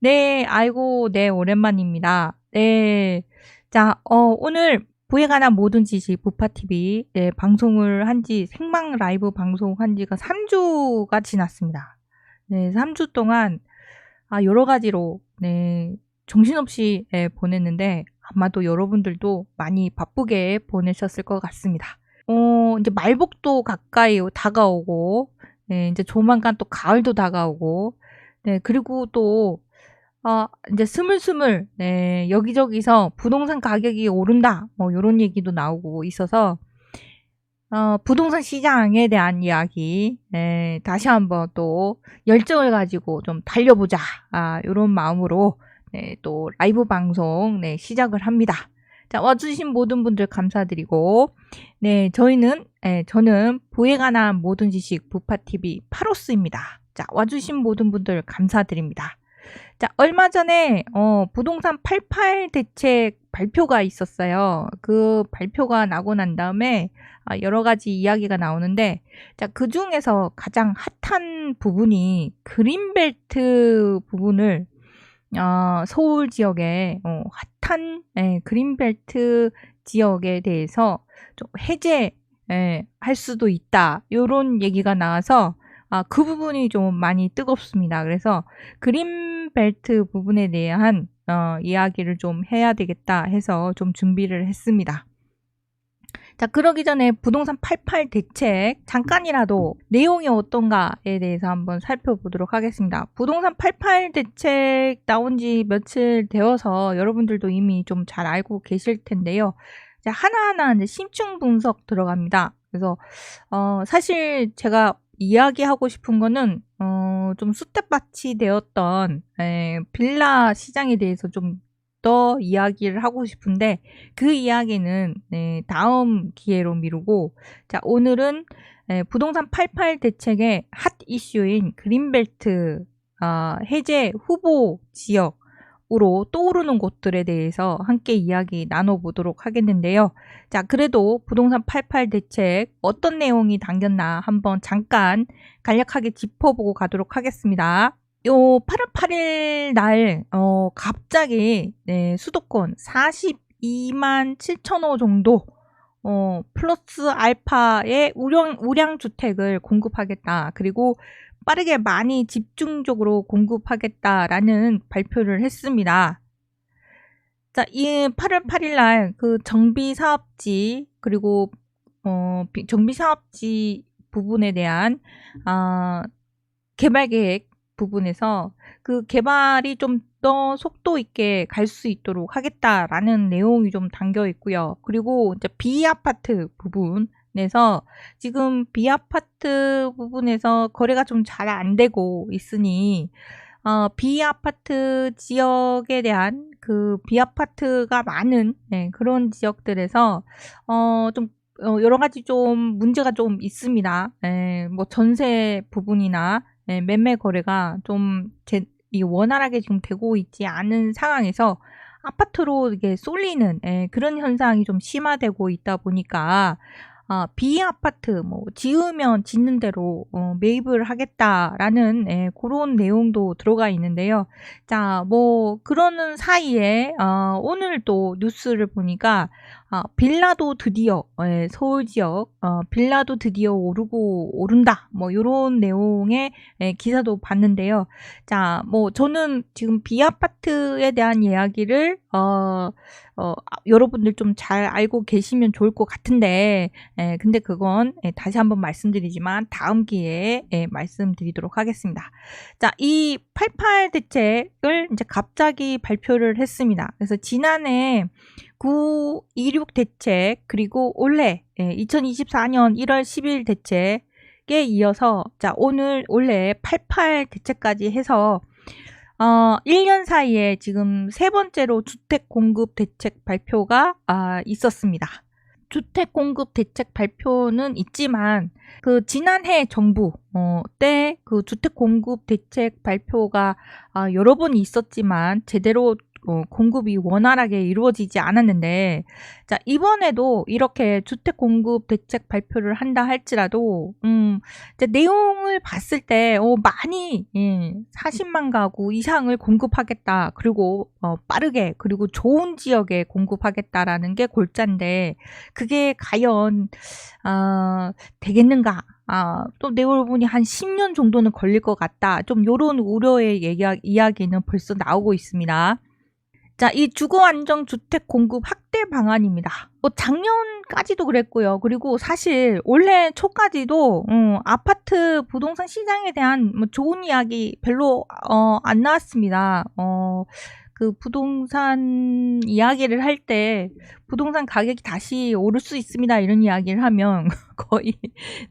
네, 아이고, 네, 오랜만입니다. 네. 자, 오늘 부에 관한 모든 지식 부파TV, 네, 방송을 생방 라이브 방송한 지가 3주가 지났습니다. 네, 3주 동안, 여러 가지로, 네, 정신없이, 네, 보냈는데, 아마도 여러분들도 많이 바쁘게 보내셨을 것 같습니다. 이제 말복도 가까이 다가오고, 네, 이제 조만간 또 가을도 다가오고, 네, 그리고 또, 이제 스물스물, 네, 여기저기서 부동산 가격이 오른다, 뭐, 요런 얘기도 나오고 있어서, 부동산 시장에 대한 이야기, 네, 다시 한번 또 열정을 가지고 좀 달려보자, 요런 마음으로, 네, 또 라이브 방송, 네, 시작을 합니다. 자, 와주신 모든 분들 감사드리고, 네, 저는 부에 관한 모든 지식 부파TV 파로스입니다. 자, 와주신 모든 분들 감사드립니다. 자, 얼마 전에 부동산 88 대책 발표가 있었어요. 그 발표가 나고 난 다음에 여러 가지 이야기가 나오는데, 자, 그중에서 가장 핫한 부분이 그린벨트 부분을, 서울 지역에 핫한, 그린벨트 지역에 대해서 좀 해제, 할 수도 있다, 요런 얘기가 나와서 그 부분이 좀 많이 뜨겁습니다. 그래서 그린벨트 부분에 대한 이야기를 좀 해야 되겠다 해서 좀 준비를 했습니다. 자, 그러기 전에 부동산 88 대책 잠깐이라도 내용이 어떤가에 대해서 한번 살펴보도록 하겠습니다. 부동산 88 대책 나온 지 며칠 되어서 여러분들도 이미 좀 잘 알고 계실 텐데요. 자, 하나하나 이제 심층 분석 들어갑니다. 그래서 사실 제가 이야기하고 싶은 거는 좀 쑥대밭이 되었던 빌라 시장에 대해서 좀 더 이야기를 하고 싶은데, 그 이야기는 다음 기회로 미루고, 자, 오늘은 부동산 88 대책의 핫 이슈인 그린벨트 해제 후보 지역으로 떠오르는 곳들에 대해서 함께 이야기 나눠보도록 하겠는데요. 자, 그래도 부동산 88 대책 어떤 내용이 담겼나 한번 잠깐 간략하게 짚어보고 가도록 하겠습니다. 요 8월 8일 날 갑자기 수도권 42만 7천 호 정도 플러스 알파의 우량 주택을 공급하겠다. 그리고 빠르게 많이 집중적으로 공급하겠다라는 발표를 했습니다. 자, 이 8월 8일 날 그 정비 사업지, 그리고 정비 사업지 부분에 대한 개발 계획 부분에서 그 개발이 좀 더 속도 있게 갈 수 있도록 하겠다라는 내용이 좀 담겨 있고요. 그리고 이제 B아파트 부분에서 지금 B아파트 부분에서 거래가 좀 잘 안 되고 있으니 B아파트 지역에 대한 그 B아파트가 많은 그런 지역들에서 좀 여러 가지 좀 문제가 좀 있습니다. 뭐 전세 부분이나 매매 거래가 좀 원활하게 지금 되고 있지 않은 상황에서 아파트로 이게 쏠리는 그런 현상이 좀 심화되고 있다 보니까 B아파트 뭐 지으면 짓는 대로 매입을 하겠다라는 그런 내용도 들어가 있는데요. 자, 뭐 그러는 사이에 오늘 또 뉴스를 보니까 빌라도 드디어 서울 지역 빌라도 드디어 오른다, 뭐 요런 내용의 기사도 봤는데요. 자, 뭐 저는 지금 B아파트에 대한 이야기를 여러분들 좀 잘 알고 계시면 좋을 것 같은데, 근데 그건 다시 한번 말씀드리지만 다음 기회에 말씀드리도록 하겠습니다. 자, 이 88 대책을 이제 갑자기 발표를 했습니다. 그래서 지난해 926 대책, 그리고 올해 2024년 1월 10일 대책에 이어서, 자, 올해 88 대책까지 해서 1년 사이에 지금 세 번째로 주택 공급 대책 발표가 있었습니다. 주택 공급 대책 발표는 있지만 그 지난해 정부 때 그 주택 공급 대책 발표가 여러 번 있었지만 제대로 공급이 원활하게 이루어지지 않았는데, 자, 이번에도 이렇게 주택 공급 대책 발표를 한다 할지라도, 이제 내용을 봤을 때, 많이, 40만 가구 이상을 공급하겠다. 그리고, 빠르게, 그리고 좋은 지역에 공급하겠다라는 게 골자인데, 그게 과연, 되겠는가? 또 내용을 보니 한 10년 정도는 걸릴 것 같다. 좀 요런 우려의 이야기는 벌써 나오고 있습니다. 자, 이 주거안정주택 공급 확대 방안입니다. 작년까지도 그랬고요. 그리고 사실 올해 초까지도 아파트 부동산 시장에 대한 좋은 이야기 별로 안 나왔습니다. 그 부동산 이야기를 할 때 부동산 가격이 다시 오를 수 있습니다. 이런 이야기를 하면 거의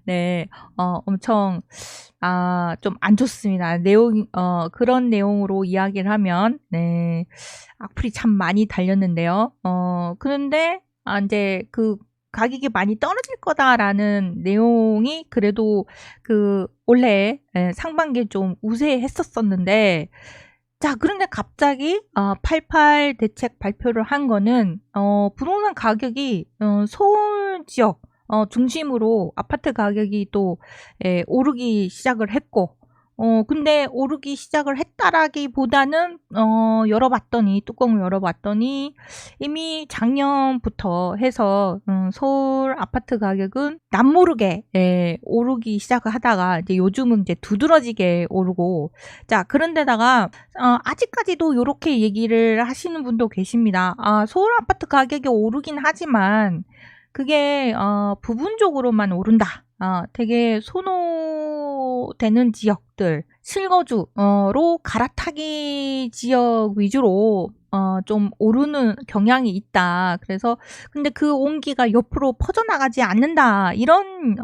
네, 엄청 좀 안 좋습니다. 그런 내용으로 이야기를 하면 네, 악플이 참 많이 달렸는데요. 그런데 이제 그 가격이 많이 떨어질 거다라는 내용이 그래도 그 올해 상반기에 좀 우세했었었는데, 자, 그런데 갑자기 88 대책 발표를 한 거는 부동산 가격이 서울 지역 중심으로 아파트 가격이 또 오르기 시작을 했고, 근데 오르기 시작을 했다라기보다는 뚜껑을 열어봤더니 이미 작년부터 해서 서울 아파트 가격은 남모르게 오르기 시작을 하다가 이제 요즘은 이제 두드러지게 오르고, 자, 그런데다가 아직까지도 이렇게 얘기를 하시는 분도 계십니다. 서울 아파트 가격이 오르긴 하지만 그게 부분적으로만 오른다. 되게 선호되는 지역들, 실거주로 갈아타기 지역 위주로 좀 오르는 경향이 있다. 그래서 근데 그 온기가 옆으로 퍼져나가지 않는다. 이런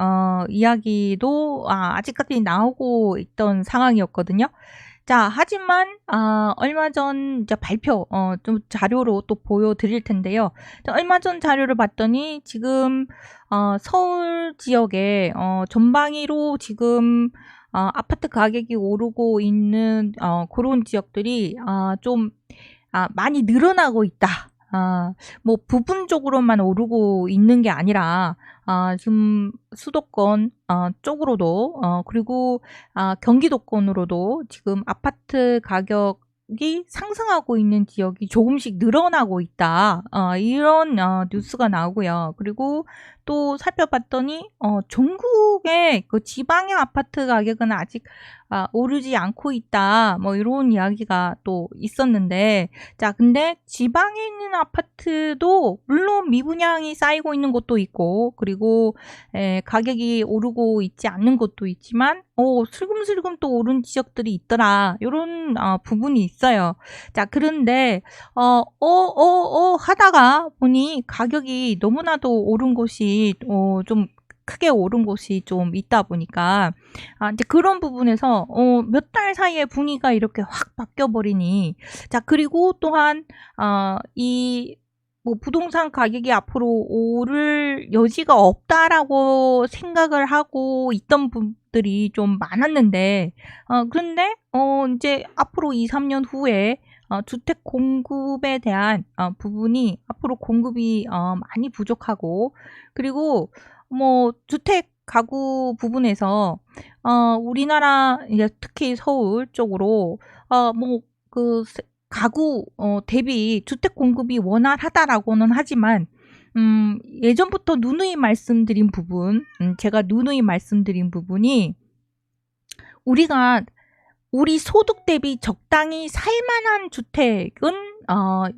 이야기도 아직까지 나오고 있던 상황이었거든요. 자, 하지만 얼마 전 이제 발표 좀 자료로 또 보여드릴 텐데요. 자, 얼마 전 자료를 봤더니 지금 서울 지역에 전방위로 지금 아파트 가격이 오르고 있는 그런 지역들이 좀 많이 늘어나고 있다. 뭐 부분적으로만 오르고 있는 게 아니라 지금 수도권 쪽으로도 그리고 경기도권으로도 지금 아파트 가격이 상승하고 있는 지역이 조금씩 늘어나고 있다. 이런 뉴스가 나오고요. 그리고 또 살펴봤더니 전국의 그 지방의 아파트 가격은 아직 오르지 않고 있다. 뭐 이런 이야기가 또 있었는데, 자, 근데 지방에 있는 아파트도 물론 미분양이 쌓이고 있는 곳도 있고, 그리고 가격이 오르고 있지 않는 곳도 있지만 슬금슬금 또 오른 지역들이 있더라. 이런 부분이 있어요. 자, 그런데 하다가 보니 가격이 너무나도 오른 곳이 좀 크게 오른 곳이 좀 있다 보니까 이제 그런 부분에서 몇 달 사이에 분위기가 이렇게 확 바뀌어 버리니, 자, 그리고 또한 이 뭐 부동산 가격이 앞으로 오를 여지가 없다라고 생각을 하고 있던 분들이 좀 많았는데, 그런데 이제 앞으로 2, 3년 후에 주택 공급에 대한 부분이 앞으로 공급이 많이 부족하고, 그리고 뭐 주택 가구 부분에서 우리나라 이제 특히 서울 쪽으로 뭐 그 가구 대비 주택 공급이 원활하다라고는 하지만 예전부터 제가 누누이 말씀드린 부분이 우리 소득 대비 적당히 살만한 주택은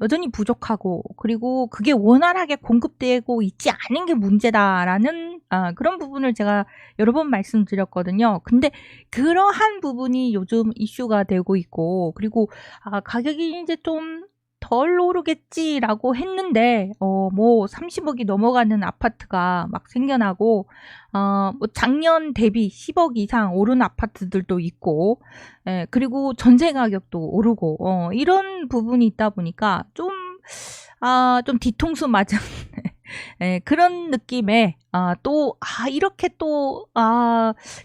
여전히 부족하고, 그리고 그게 원활하게 공급되고 있지 않은 게 문제다라는 그런 부분을 제가 여러 번 말씀드렸거든요. 근데 그러한 부분이 요즘 이슈가 되고 있고, 그리고 가격이 이제 좀 덜 오르겠지라고 했는데 뭐 30억이 넘어가는 아파트가 막 생겨나고, 뭐 작년 대비 10억 이상 오른 아파트들도 있고, 그리고 전세 가격도 오르고 이런 부분이 있다 보니까 좀 뒤통수 맞은 그런 느낌의 이렇게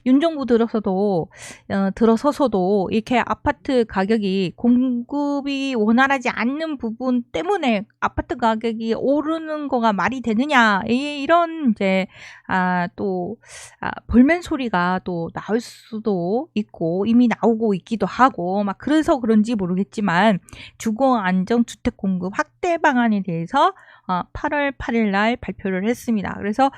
윤 정부 들어서서도 이렇게 아파트 가격이 공급이 원활하지 않는 부분 때문에 아파트 가격이 오르는 거가 말이 되느냐, 이런 이제 볼멘 소리가 또 나올 수도 있고 이미 나오고 있기도 하고 막 그래서 그런지 모르겠지만 주거 안정 주택 공급 확대 방안에 대해서 8월 8일 날 발표를 했습니다. 그래서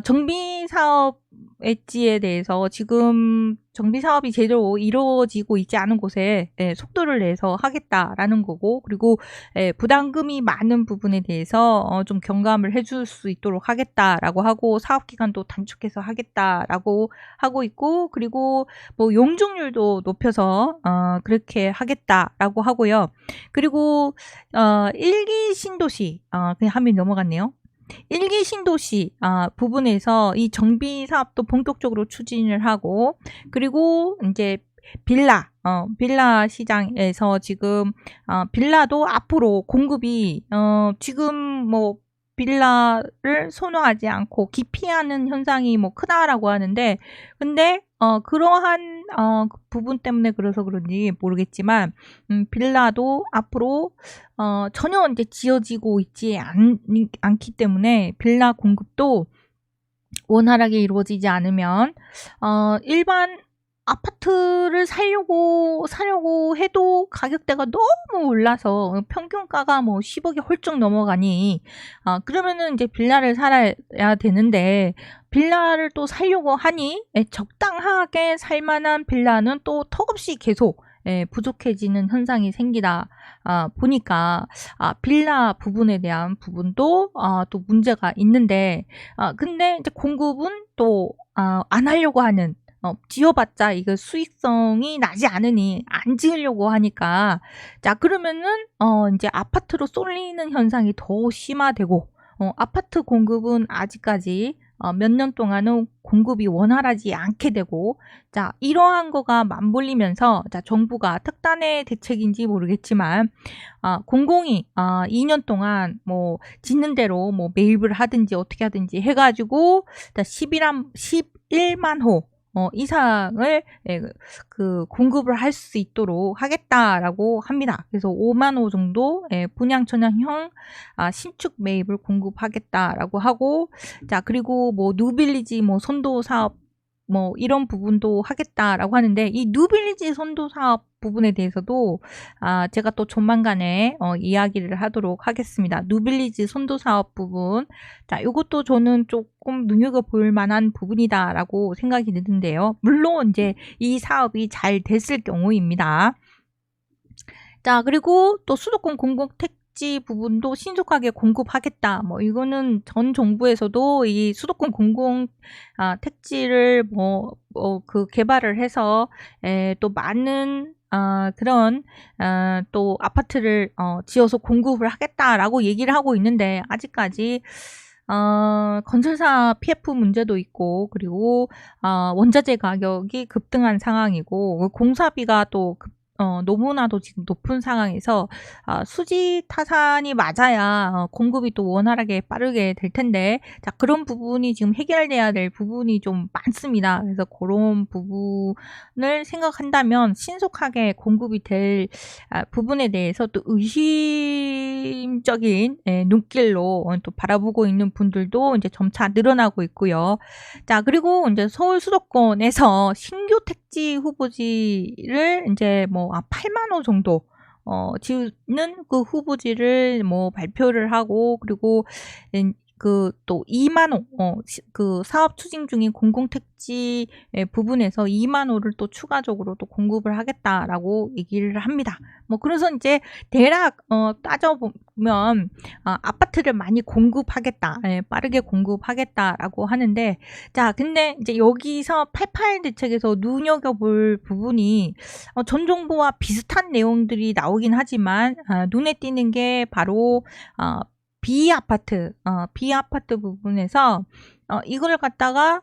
정비 사업 엣지에 대해서 지금 정비 사업이 제대로 이루어지고 있지 않은 곳에 속도를 내서 하겠다라는 거고, 그리고 부담금이 많은 부분에 대해서 좀 경감을 해줄 수 있도록 하겠다라고 하고, 사업 기간도 단축해서 하겠다라고 하고 있고, 그리고 뭐 용적률도 높여서 그렇게 하겠다라고 하고요. 그리고 1기 신도시 그냥 화면 넘어갔네요. 1기 신도시 부분에서 이 정비 사업도 본격적으로 추진을 하고, 그리고 이제 빌라 시장에서 지금 빌라도 앞으로 공급이 지금 뭐 빌라를 선호하지 않고 기피하는 현상이 뭐 크다라고 하는데, 근데 그러한 부분 때문에 그래서 그런지 모르겠지만 빌라도 앞으로 전혀 이제 지어지고 있지 않기 때문에 빌라 공급도 원활하게 이루어지지 않으면 일반 아파트를 사려고 해도 가격대가 너무 올라서 평균가가 뭐 10억이 훌쩍 넘어가니 그러면은 이제 빌라를 살아야 되는데, 빌라를 또 사려고 하니 적당하게 살만한 빌라는 또 턱없이 계속 부족해지는 현상이 생기다 보니까 빌라 부분에 대한 부분도 또 문제가 있는데, 근데 이제 공급은 또 안 하려고 하는, 지어봤자 이거 수익성이 나지 않으니 안 지으려고 하니까, 자 그러면은 이제 아파트로 쏠리는 현상이 더 심화되고, 아파트 공급은 아직까지 몇 년 동안은 공급이 원활하지 않게 되고, 자 이러한 거가 맞물리면서 자 정부가 특단의 대책인지 모르겠지만 공공이 2년 동안 뭐 짓는 대로 뭐 매입을 하든지 어떻게 하든지 해가지고 11만 호 이상을 공급을 할 수 있도록 하겠다라고 합니다. 그래서 5만 호 정도 분양 전환형 신축 매입을 공급하겠다라고 하고, 자 그리고 뭐 뉴빌리지 뭐 선도 사업 뭐 이런 부분도 하겠다라고 하는데, 이 뉴빌리지 선도 사업 부분에 대해서도 제가 또 조만간에 이야기를 하도록 하겠습니다. 뉴빌리지 선도 사업 부분, 자 이것도 저는 조금 눈여겨볼 만한 부분이다라고 생각이 드는데요. 물론 이제 이 사업이 잘 됐을 경우입니다. 자 그리고 또 수도권 공공택지 부분도 신속하게 공급하겠다. 뭐 이거는 전 정부에서도 이 수도권 공공 택지를 개발을 해서 또 많은 그런 또 아파트를 지어서 공급을 하겠다라고 얘기를 하고 있는데, 아직까지 건설사 PF 문제도 있고, 그리고 원자재 가격이 급등한 상황이고, 공사비가 또 너무나도 지금 높은 상황에서 수지 타산이 맞아야 공급이 또 원활하게 빠르게 될 텐데, 자 그런 부분이 지금 해결돼야 될 부분이 좀 많습니다. 그래서 그런 부분을 생각한다면 신속하게 공급이 될 부분에 대해서 또 의심적인 눈길로 또 바라보고 있는 분들도 이제 점차 늘어나고 있고요. 자 그리고 이제 서울 수도권에서 신규 택지 후보지를 이제 뭐 8만 호 정도 지우는 그 후보지를 뭐 발표를 하고, 그리고 또 2만 호 그 사업 추진 중인 공공택지 부분에서 2만 호를 또 추가적으로 또 공급을 하겠다라고 얘기를 합니다. 뭐 그래서 이제 대략 따져보면 아파트를 많이 공급하겠다, 빠르게 공급하겠다라고 하는데, 자 근데 이제 여기서 88 대책에서 눈여겨볼 부분이 전 정부와 비슷한 내용들이 나오긴 하지만 눈에 띄는 게 바로 B아파트 부분에서 이걸 갖다가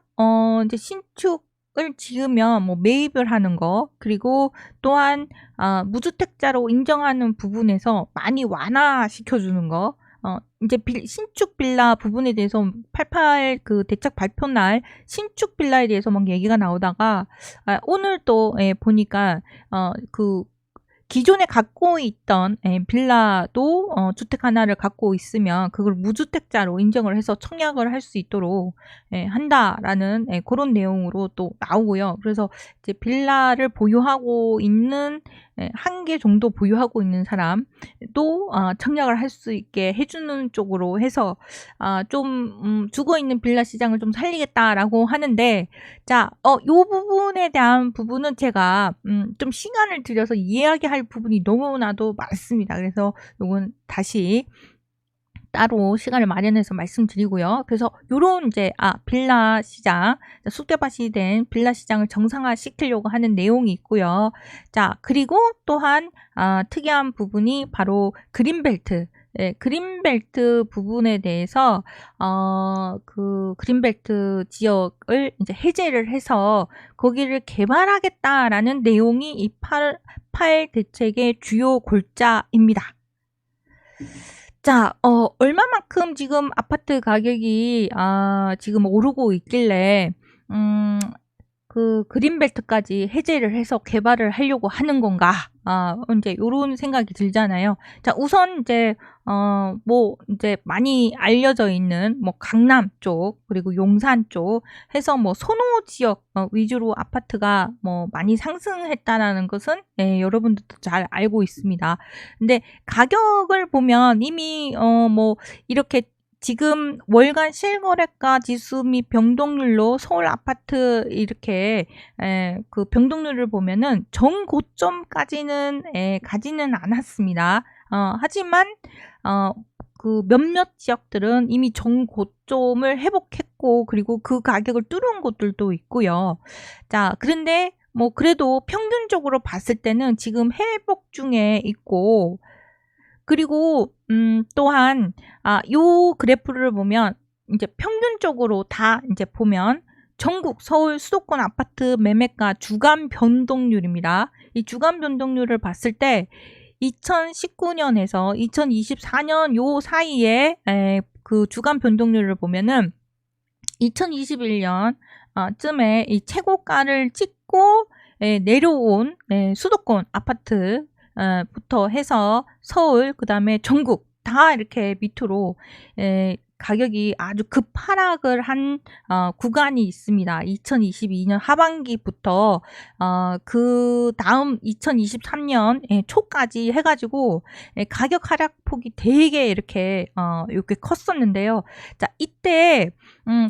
이제 신축을 지으면 뭐 매입을 하는 거, 그리고 또한 무주택자로 인정하는 부분에서 많이 완화시켜 주는 거, 이제 신축 빌라 부분에 대해서 88 그 대책 발표 날 신축 빌라에 대해서 막 얘기가 나오다가 오늘 또 보니까 그 기존에 갖고 있던 빌라도 주택 하나를 갖고 있으면 그걸 무주택자로 인정을 해서 청약을 할 수 있도록 한다라는 그런 내용으로 또 나오고요. 그래서 이제 빌라를 보유하고 있는 한 개 정도 보유하고 있는 사람도 청약을 할 수 있게 해주는 쪽으로 해서 좀 죽어있는 빌라 시장을 좀 살리겠다라고 하는데, 자, 요 부분에 대한 부분은 제가 좀 시간을 들여서 이야기할 부분이 너무나도 많습니다. 그래서 요건 다시 따로 시간을 마련해서 말씀드리고요. 그래서 요런 이제 빌라 시장, 쑥대밭이 된 빌라 시장을 정상화시키려고 하는 내용이 있고요. 자, 그리고 또한 특이한 부분이 바로 그린벨트. 그린벨트 부분에 대해서 그 그린벨트 지역을 이제 해제를 해서 거기를 개발하겠다라는 내용이 이 8 대책의 주요 골자입니다. 자, 얼마만큼 지금 아파트 가격이 지금 오르고 있길래 그 그린벨트까지 해제를 해서 개발을 하려고 하는 건가? 이제 요런 생각이 들잖아요. 자, 우선 이제 뭐 이제 많이 알려져 있는 뭐 강남 쪽 그리고 용산 쪽 해서 뭐 선호 지역 위주로 아파트가 뭐 많이 상승했다라는 것은 여러분들도 잘 알고 있습니다. 근데 가격을 보면 이미 뭐 이렇게 지금 월간 실거래가 지수 및 변동률로 서울 아파트 이렇게 그 변동률을 보면은 정고점까지는 가지는 않았습니다. 하지만 그 몇몇 지역들은 이미 정고점을 회복했고 그리고 그 가격을 뚫은 곳들도 있고요. 자, 그런데 뭐 그래도 평균적으로 봤을 때는 지금 회복 중에 있고, 그리고 또한 요 그래프를 보면 이제 평균적으로 다 이제 보면 전국 서울 수도권 아파트 매매가 주간 변동률입니다. 이 주간 변동률을 봤을 때 2019년에서 2024년 요 사이에 그 주간 변동률을 보면은 2021년 쯤에 이 최고가를 찍고 내려온 수도권 아파트 부터 해서 서울, 그 다음에 전국 다 이렇게 밑으로 가격이 아주 급하락을 한 구간이 있습니다. 2022년 하반기부터 그 다음 2023년 초까지 해가지고 가격 하락폭이 되게 이렇게 컸었는데요. 자, 이때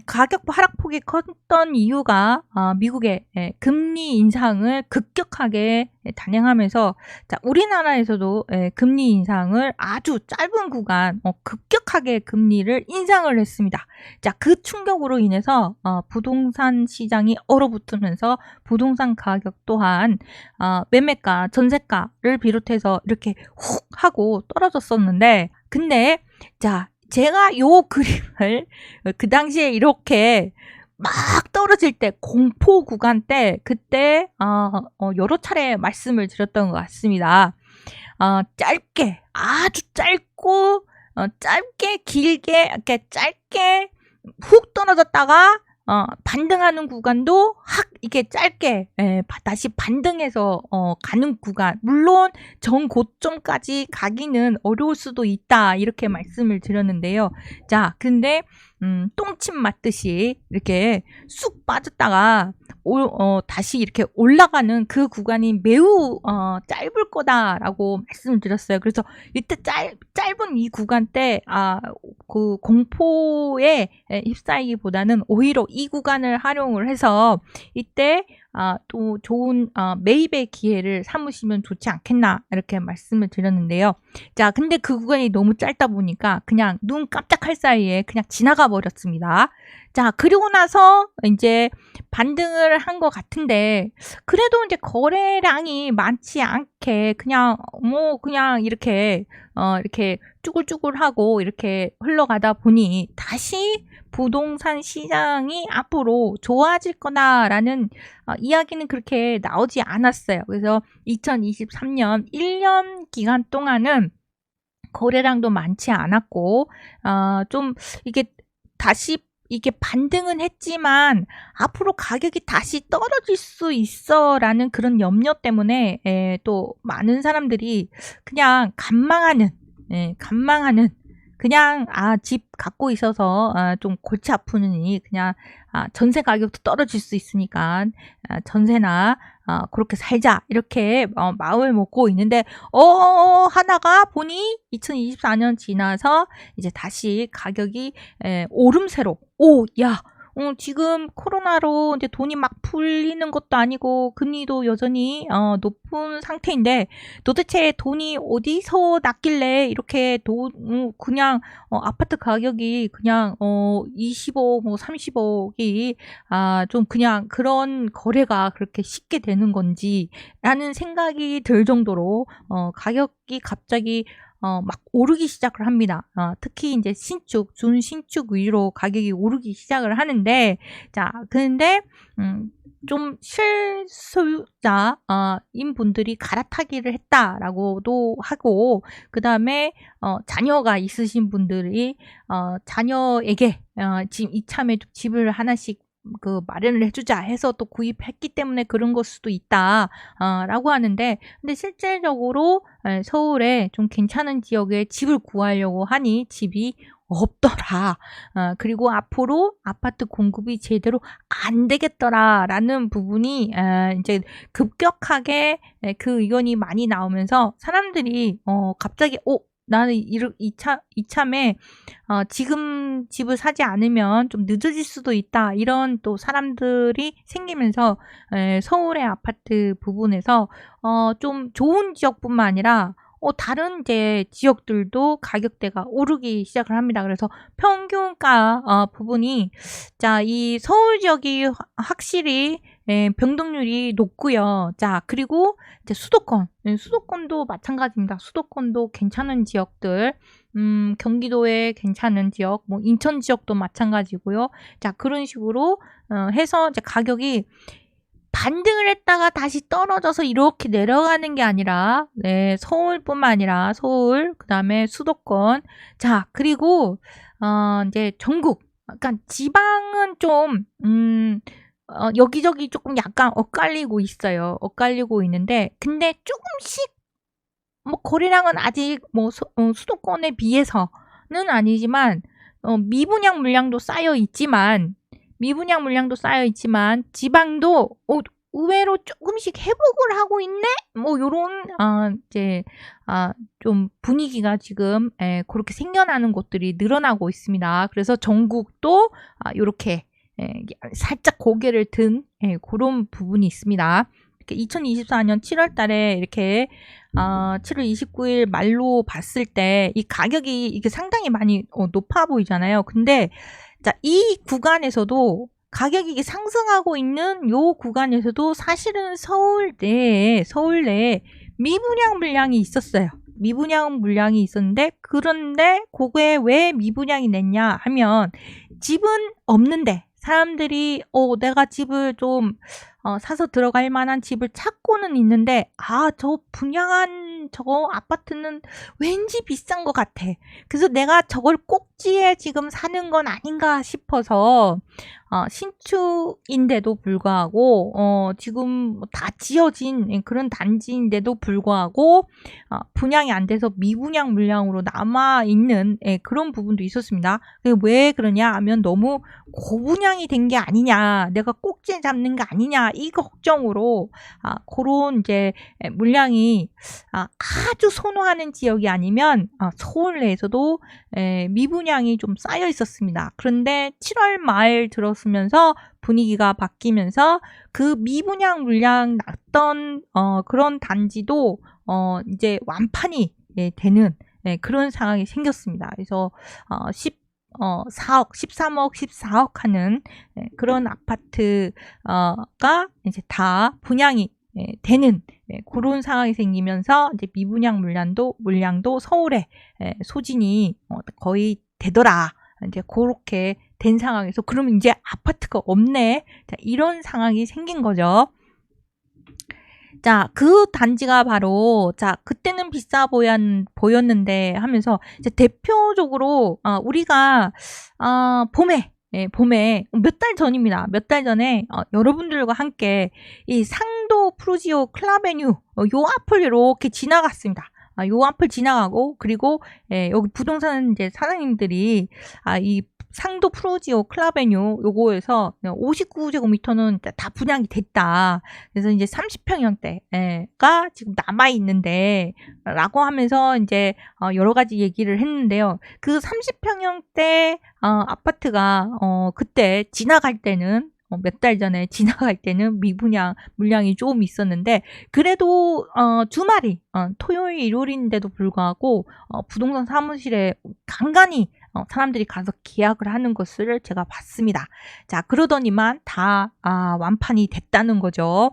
가격 하락폭이 컸던 이유가 미국의 금리 인상을 급격하게 단행하면서, 자, 우리나라에서도 금리 인상을 아주 짧은 구간 급격하게 금리를 인상을 했습니다. 자, 그 충격으로 인해서 부동산 시장이 얼어붙으면서 부동산 가격 또한 매매가, 전세가를 비롯해서 이렇게 훅 하고 떨어졌었는데, 근데 자, 제가 요 그림을 그 당시에 이렇게 막 떨어질 때 공포 구간 때 그때 여러 차례 말씀을 드렸던 것 같습니다. 짧게, 아주 짧고 짧게 길게 이렇게 짧게 훅 떨어졌다가 반등하는 구간도 이게 짧게 다시 반등해서 가는 구간, 물론 정고점까지 가기는 어려울 수도 있다 이렇게 말씀을 드렸는데요. 자, 근데 똥침 맞듯이 이렇게 쑥 빠졌다가 다시 이렇게 올라가는 그 구간이 매우 짧을 거다라고 말씀을 드렸어요. 그래서 이때 짧은 이 구간 때 그 공포에 휩싸이기보다는 오히려 이 구간을 활용을 해서 이때 또 좋은 매입의 기회를 삼으시면 좋지 않겠나 이렇게 말씀을 드렸는데요. 자, 근데 그 구간이 너무 짧다 보니까 그냥 눈 깜짝할 사이에 그냥 지나가 버렸습니다. 자, 그리고 나서 이제 반등을 한 것 같은데, 그래도 이제 거래량이 많지 않게 그냥 그냥 이렇게 쭈글쭈글하고 이렇게 흘러가다 보니 다시 부동산 시장이 앞으로 좋아질 거다라는 이야기는 그렇게 나오지 않았어요. 그래서 2023년 1년 기간 동안은 거래량도 많지 않았고, 좀 이게 다시 이게 반등은 했지만 앞으로 가격이 다시 떨어질 수 있어라는 그런 염려 때문에 또 많은 사람들이 그냥 간망하는, 그냥 집 갖고 있어서 좀 골치 아프니 그냥 전세 가격도 떨어질 수 있으니까 전세나 그렇게 살자 이렇게 마음을 먹고 있는데 하나가 보니 2024년 지나서 이제 다시 가격이 오름세로 지금 코로나로 이제 돈이 막 풀리는 것도 아니고 금리도 여전히 높은 상태인데 도대체 돈이 어디서 났길래 이렇게 그냥 아파트 가격이 그냥 20억 뭐 30억이 좀 그냥 그런 거래가 그렇게 쉽게 되는 건지라는 생각이 들 정도로 가격이 갑자기 막 오르기 시작을 합니다. 특히 이제 준신축 위로 가격이 오르기 시작을 하는데, 근데, 좀 실수요자인 분들이 갈아타기를 했다라고도 하고, 그 다음에, 자녀가 있으신 분들이, 자녀에게, 지금 이참에 좀 집을 하나씩 마련을 해주자 해서 또 구입했기 때문에 그런 걸 수도 있다, 라고 하는데, 근데 실질적으로 서울에 좀 괜찮은 지역에 집을 구하려고 하니 집이 없더라. 그리고 앞으로 아파트 공급이 제대로 안 되겠더라라는 부분이 이제 급격하게 그 의견이 많이 나오면서 사람들이 갑자기 나는 이참에 지금 집을 사지 않으면 좀 늦어질 수도 있다. 이런 또 사람들이 생기면서 서울의 아파트 부분에서 좀 좋은 지역뿐만 아니라 다른 이제 지역들도 가격대가 오르기 시작을 합니다. 그래서 평균가 부분이 이 서울 지역이 확실히 변동률이 높고요. 그리고 이제 수도권도 마찬가지입니다. 수도권도 괜찮은 지역들, 경기도에 괜찮은 지역, 뭐 인천 지역도 마찬가지고요. 그런 식으로 해서 이제 가격이 반등을 했다가 다시 떨어져서 이렇게 내려가는 게 아니라, 서울뿐만 아니라 그 다음에 수도권, 그리고 이제 전국, 약간 지방은 좀 여기저기 조금 약간 엇갈리고 있어요. 엇갈리고 있는데, 근데 조금씩 뭐 거래량은 아직 뭐 수도권에 비해서는 아니지만 미분양 물량도 쌓여 있지만 지방도 의외로 조금씩 회복을 하고 있네? 뭐 요런 이제 좀 분위기가 지금 그렇게 생겨나는 곳들이 늘어나고 있습니다. 그래서 전국도 요렇게 살짝 고개를 든 그런 부분이 있습니다. 2024년 7월 달에 이렇게 7월 29일 말로 봤을 때 이 가격이 이게 상당히 많이 높아 보이잖아요. 근데 이 구간에서도 가격이 이게 상승하고 있는 요 구간에서도 사실은 서울 내에 미분양 물량이 있었어요. 미분양 물량이 있었는데, 그런데 그게 왜 미분양이 냈냐 하면 집은 없는데 사람들이 내가 집을 좀 사서 들어갈 만한 집을 찾고는 있는데 저 분양한 저거 아파트는 왠지 비싼 것 같아. 그래서 내가 저걸 꼭지에 지금 사는 건 아닌가 싶어서 신축인데도 불구하고 지금 다 지어진 그런 단지인데도 불구하고 분양이 안 돼서 미분양 물량으로 남아있는 그런 부분도 있었습니다. 왜 그러냐 하면 너무 고분양이 된 게 아니냐, 내가 꼭지에 잡는 게 아니냐, 이 걱정으로 그런 이제 물량이 아주 선호하는 지역이 아니면 서울 내에서도 미분양이 좀 쌓여 있었습니다. 그런데 7월 말 들었으면서 분위기가 바뀌면서 그 미분양 물량 났던 그런 단지도 이제 완판이 되는 그런 상황이 생겼습니다. 그래서 4억, 13억, 14억 하는 그런 아파트가 이제 다 분양이 되는 그런 상황이 생기면서 이제 미분양 물량도 서울에 소진이 거의 되더라. 이제 그렇게 된 상황에서 그러면 이제 아파트가 없네. 이런 상황이 생긴 거죠. 자, 그 단지가 바로, 자, 그때는 비싸 보였는데 하면서, 이제 대표적으로, 우리가, 봄에, 몇 달 전입니다. 몇 달 전에, 여러분들과 함께, 이 상도 프루지오 클라베뉴, 요 앞을 이렇게 지나갔습니다. 요 앞을 지나가고, 그리고, 여기 부동산 이제 사장님들이, 이 상도 프루지오 클라베뉴 요거에서 59제곱미터는 다 분양이 됐다. 그래서 이제 30평형대가 지금 남아있는데, 라고 하면서 이제 여러 가지 얘기를 했는데요. 그 30평형대 아파트가 그때 지나갈 때는 몇 달 전에 지나갈 때는 미분양 물량이 조금 있었는데 그래도 주말이 토요일 일요일인데도 불구하고 부동산 사무실에 간간히 사람들이 가서 계약을 하는 것을 제가 봤습니다. 자, 그러더니만 다 완판이 됐다는 거죠.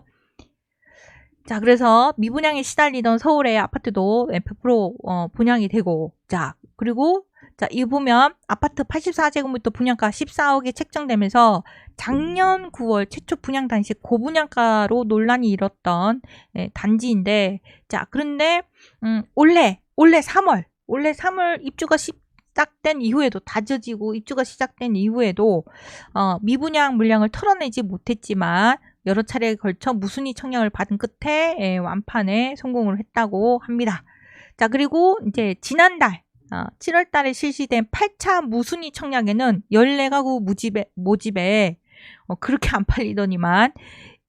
자, 그래서 미분양에 시달리던 서울의 아파트도 100% 분양이 되고, 자, 그리고 자, 이 보면 아파트 84제곱미터 분양가 14억에 책정되면서 작년 9월 최초 분양 당시 고분양가로 논란이 일었던 단지인데, 자, 그런데 올해 3월 입주가 시작된 이후에도 다져지고 입주가 시작된 이후에도 미분양 물량을 털어내지 못했지만 여러 차례에 걸쳐 무순위 청약을 받은 끝에 완판에 성공을 했다고 합니다. 자, 그리고 이제 지난달 7월 달에 실시된 8차 무순위 청약에는 14가구 모집에 그렇게 안 팔리더니만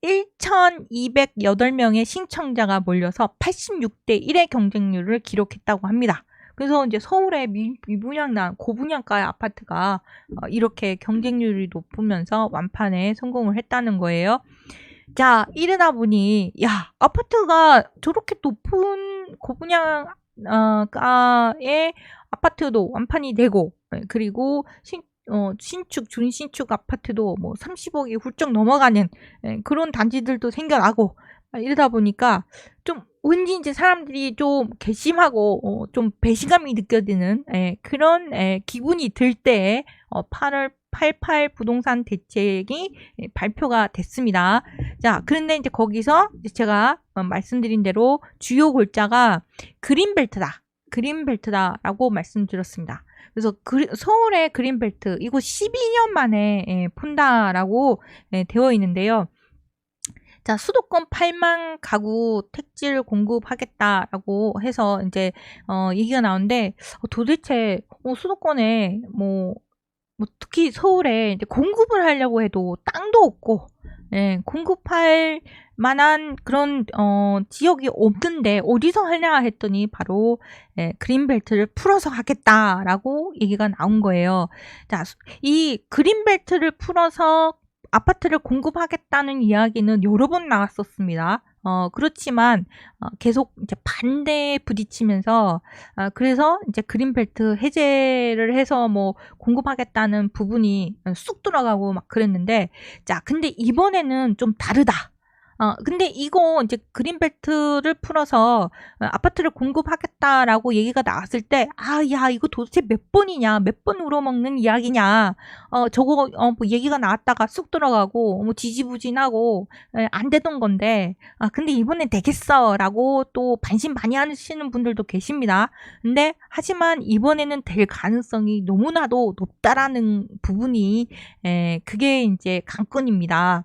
1,208명의 신청자가 몰려서 86대 1의 경쟁률을 기록했다고 합니다. 그래서 이제 서울의 미분양난 고분양가의 아파트가 이렇게 경쟁률이 높으면서 완판에 성공을 했다는 거예요. 자, 이러다 보니 야, 아파트가 저렇게 높은 고분양가의 아파트도 완판이 되고, 그리고 신축, 준신축 아파트도 뭐 30억이 훌쩍 넘어가는 그런 단지들도 생겨나고, 이러다 보니까 좀 왠지 이제 사람들이 좀 괘씸하고 좀 배신감이 느껴지는 그런 기분이 들 때에 8월 88 부동산 대책이 발표가 됐습니다. 자, 그런데 이제 거기서 제가 말씀드린 대로 주요 골자가 그린벨트다라고 말씀드렸습니다. 그래서 서울의 그린벨트 이거 12년 만에 푼다라고 되어 있는데요. 자, 수도권 8만 가구 택지를 공급하겠다라고 해서 이제 얘기가 나오는데 도대체 수도권에 뭐 특히 서울에 이제 공급을 하려고 해도 땅도 없고 공급할 만한 그런 지역이 없는데 어디서 하냐 했더니 바로 그린벨트를 풀어서 하겠다라고 얘기가 나온 거예요. 자, 이 그린벨트를 풀어서 아파트를 공급하겠다는 이야기는 여러 번 나왔었습니다. 그렇지만 계속 이제 반대에 부딪히면서 그래서 이제 그린벨트 해제를 해서 뭐 공급하겠다는 부분이 쑥 들어가고 막 그랬는데, 자, 근데 이번에는 좀 다르다. 근데 이거 이제 그린벨트를 풀어서 아파트를 공급하겠다라고 얘기가 나왔을 때, 야, 이거 도대체 몇 번이냐, 몇 번 우러먹는 이야기냐, 저거, 뭐 얘기가 나왔다가 쑥 들어가고, 뭐 지지부진하고, 안 되던 건데, 근데 이번엔 되겠어, 라고 또 반신반의하시는 분들도 계십니다. 근데, 하지만 이번에는 될 가능성이 너무나도 높다라는 부분이, 그게 이제 관건입니다.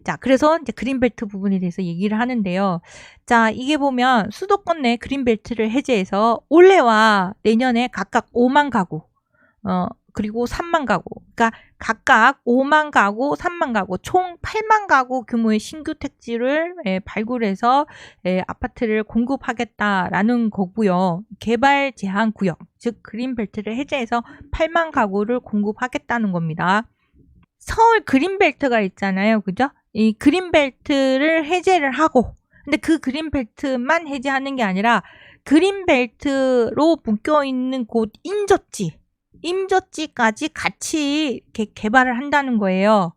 자, 그래서 이제 그린벨트 부분에 대해서 얘기를 하는데요. 자, 이게 보면 수도권 내 그린벨트를 해제해서 올해와 내년에 각각 5만 가구, 그리고 3만 가구, 그러니까 각각 5만 가구, 3만 가구, 총 8만 가구 규모의 신규 택지를 발굴해서 아파트를 공급하겠다라는 거고요. 개발 제한 구역, 즉 그린벨트를 해제해서 8만 가구를 공급하겠다는 겁니다. 서울 그린벨트가 있잖아요. 그죠? 이 그린벨트를 해제를 하고, 근데 그 그린벨트만 해제하는 게 아니라 그린벨트로 묶여있는 곳 임저지까지 같이 이렇게 개발을 한다는 거예요.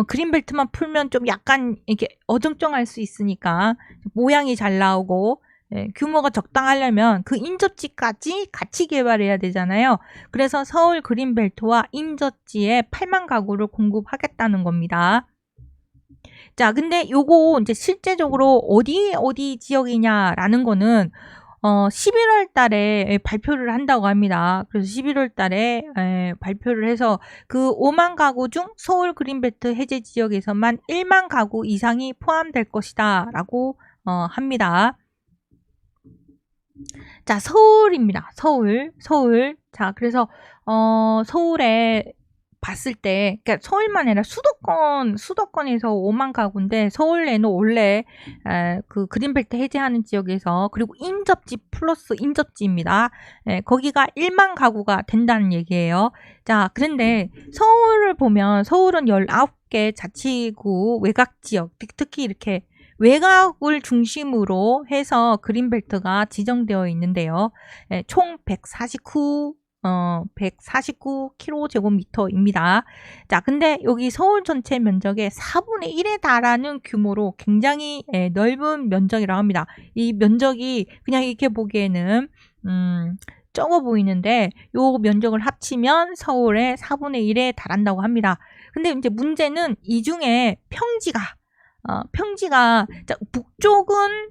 그린벨트만 풀면 좀 약간 이렇게 어정쩡할 수 있으니까 모양이 잘 나오고 규모가 적당하려면 그 임저지까지 같이 개발해야 되잖아요. 그래서 서울 그린벨트와 임저지에 8만 가구를 공급하겠다는 겁니다. 자, 근데 요거 이제 실제적으로 어디 지역이냐라는 거는 11월 달에 발표를 한다고 합니다. 그래서 11월 달에 발표를 해서 그 5만 가구 중 서울 그린벨트 해제 지역에서만 1만 가구 이상이 포함될 것이다 라고 합니다. 자, 서울입니다. 서울. 자, 그래서 서울에 봤을 때, 그러니까 서울만 아니라 수도권에서 5만 가구인데, 서울에는 원래 그 그린벨트 해제하는 지역에서, 그리고 인접지 플러스 인접지입니다. 거기가 1만 가구가 된다는 얘기예요. 자, 그런데 서울을 보면, 서울은 19개 자치구 외곽 지역, 특히 이렇게 외곽을 중심으로 해서 그린벨트가 지정되어 있는데요. 총 149km제곱미터입니다. 자, 근데 여기 서울 전체 면적의 4분의 1에 달하는 규모로 굉장히 넓은 면적이라고 합니다. 이 면적이 그냥 이렇게 보기에는 적어 보이는데 요 면적을 합치면 서울의 4분의 1에 달한다고 합니다. 근데 이제 문제는 이 중에 평지가 북쪽은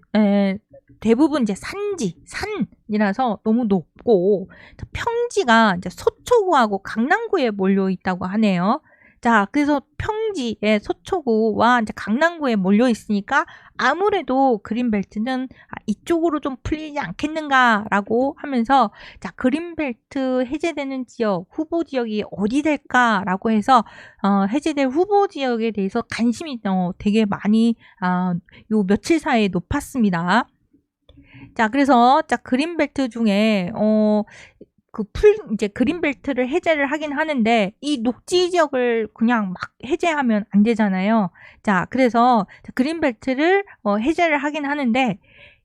대부분 이제 산이라서 너무 높고, 평지가 이제 서초구하고 강남구에 몰려 있다고 하네요. 자, 그래서 평지에 서초구와 이제 강남구에 몰려 있으니까 아무래도 그린벨트는 이쪽으로 좀 풀리지 않겠는가라고 하면서, 자, 그린벨트 해제되는 지역, 후보 지역이 어디 될까라고 해서 해제될 후보 지역에 대해서 관심이 되게 많이 요 며칠 사이에 높았습니다. 자, 그래서 그린벨트 중에 이제 그린벨트를 해제를 하긴 하는데, 이 녹지 지역을 그냥 막 해제하면 안 되잖아요. 자, 그래서 그린벨트를 해제를 하긴 하는데,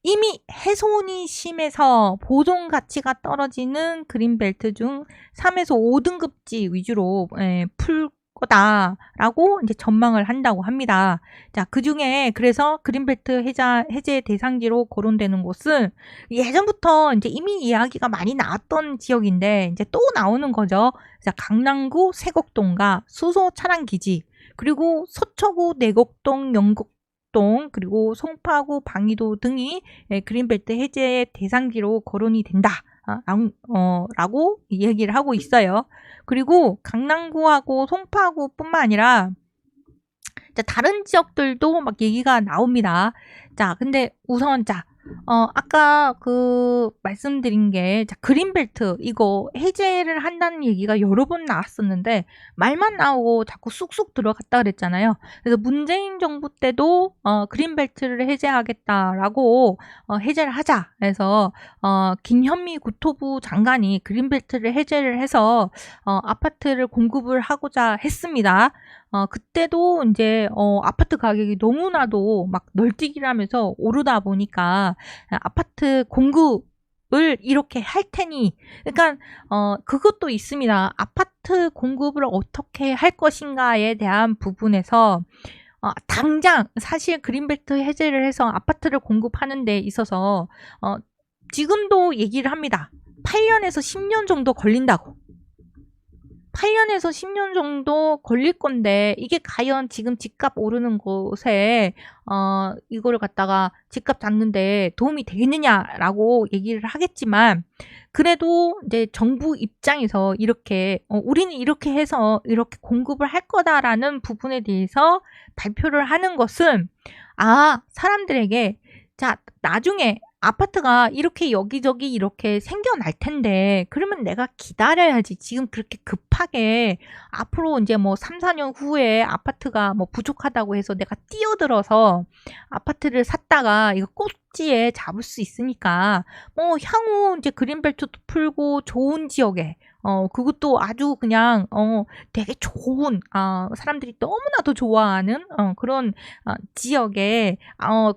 이미 훼손이 심해서 보존 가치가 떨어지는 그린벨트 중 3에서 5등급지 위주로 풀 거다라고 이제 전망을 한다고 합니다. 자, 그 중에 그래서 그린벨트 해제 대상지로 거론되는 곳은 예전부터 이제 이미 이야기가 많이 나왔던 지역인데 이제 또 나오는 거죠. 자, 강남구 세곡동과 수소 차량기지, 그리고 서초구 내곡동, 영곡동, 그리고 송파구 방이도 등이 그린벨트 해제 대상지로 거론이 된다. 라고 얘기를 하고 있어요. 그리고 강남구하고 송파구뿐만 아니라 다른 지역들도 막 얘기가 나옵니다. 자, 근데 우선 아까 말씀드린 게 그린벨트 이거 해제를 한다는 얘기가 여러 번 나왔었는데 말만 나오고 자꾸 쑥쑥 들어갔다 그랬잖아요. 그래서 문재인 정부 때도 그린벨트를 해제하겠다라고 해제를 하자. 그래서 김현미 국토부 장관이 그린벨트를 해제를 해서 아파트를 공급을 하고자 했습니다. 그때도 이제 아파트 가격이 너무나도 막 널뛰기라면서 오르다 보니까 아파트 공급을 이렇게 할 테니, 그러니까 그것도 있습니다. 아파트 공급을 어떻게 할 것인가에 대한 부분에서 당장 사실 그린벨트 해제를 해서 아파트를 공급하는 데 있어서 지금도 얘기를 합니다. 8년에서 10년 정도 걸린다고. 8년에서 10년 정도 걸릴 건데 이게 과연 지금 집값 오르는 곳에 이거를 갖다가 집값 잡는데 도움이 되겠느냐라고 얘기를 하겠지만, 그래도 이제 정부 입장에서 이렇게 우리는 이렇게 해서 이렇게 공급을 할 거다라는 부분에 대해서 발표를 하는 것은 사람들에게 나중에 아파트가 이렇게 여기저기 이렇게 생겨날 텐데 그러면 내가 기다려야지. 지금 그렇게 급하게 앞으로 이제 뭐 3, 4년 후에 아파트가 뭐 부족하다고 해서 내가 뛰어들어서 아파트를 샀다가 이거 꼭지에 잡을 수 있으니까 향후 이제 그린벨트도 풀고 좋은 지역에 그것도 아주 그냥 되게 좋은 사람들이 너무나도 좋아하는 그런 지역에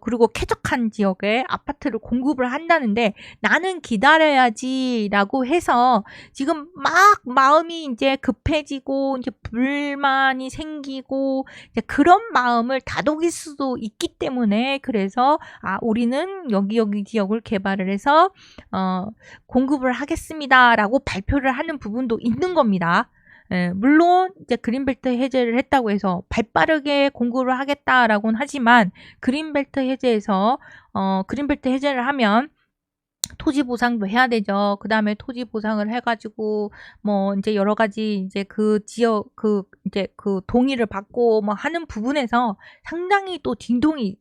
그리고 쾌적한 지역에 아파트를 공급을 한다는데 나는 기다려야지라고 해서 지금 막 마음이 이제 급해지고 이제 불만이 생기고 이제 그런 마음을 다독일 수도 있기 때문에, 그래서 우리는 여기 지역을 개발을 해서 공급을 하겠습니다라고 발표를 하는 부분도 있는 겁니다. 물론 이제 그린벨트 해제를 했다고 해서 발빠르게 공급을 하겠다라고는 하지만 그린벨트 해제에서 그린벨트 해제를 하면 토지 보상도 해야 되죠. 그 다음에 토지 보상을 해가지고, 뭐, 이제 여러 가지, 이제 그 지역, 이제 그 동의를 받고, 뭐 하는 부분에서 상당히 또 진통이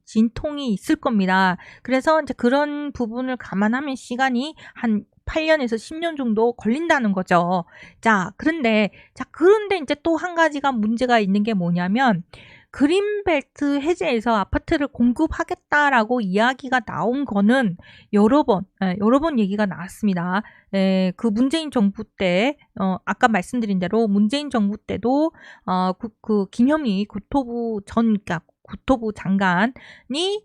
있을 겁니다. 그래서 이제 그런 부분을 감안하면 시간이 한 8년에서 10년 정도 걸린다는 거죠. 그런데 이제 또 한 가지가 문제가 있는 게 뭐냐면, 그린벨트 해제에서 아파트를 공급하겠다라고 이야기가 나온 거는 여러 번 얘기가 나왔습니다. 그 문재인 정부 때, 아까 말씀드린 대로 문재인 정부 때도, 김현미 그러니까 국토부 장관이,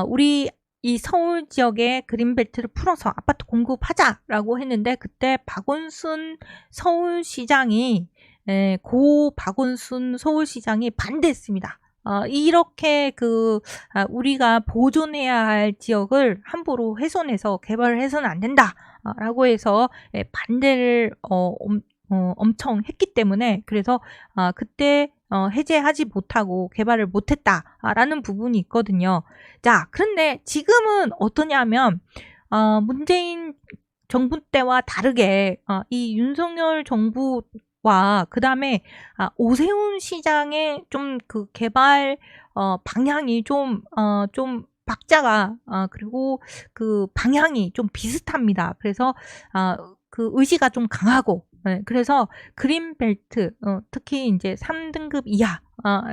우리 이 서울 지역에 그린벨트를 풀어서 아파트 공급하자라고 했는데, 그때 박원순 서울시장이 박원순 서울시장이 반대했습니다. 이렇게 우리가 보존해야 할 지역을 함부로 훼손해서 개발을 해서는 안 된다. 라고 해서 반대를 엄청 했기 때문에 그래서 그때 해제하지 못하고 개발을 못했다라는 부분이 있거든요. 그런데 지금은 어떠냐면 문재인 정부 때와 다르게 이 윤석열 정부와 그 다음에 오세훈 시장의 좀 그 개발 방향이 좀 박자가 그리고 그 방향이 좀 비슷합니다. 그래서 그 의지가 좀 강하고 그래서 그린벨트 특히 이제 3등급 이하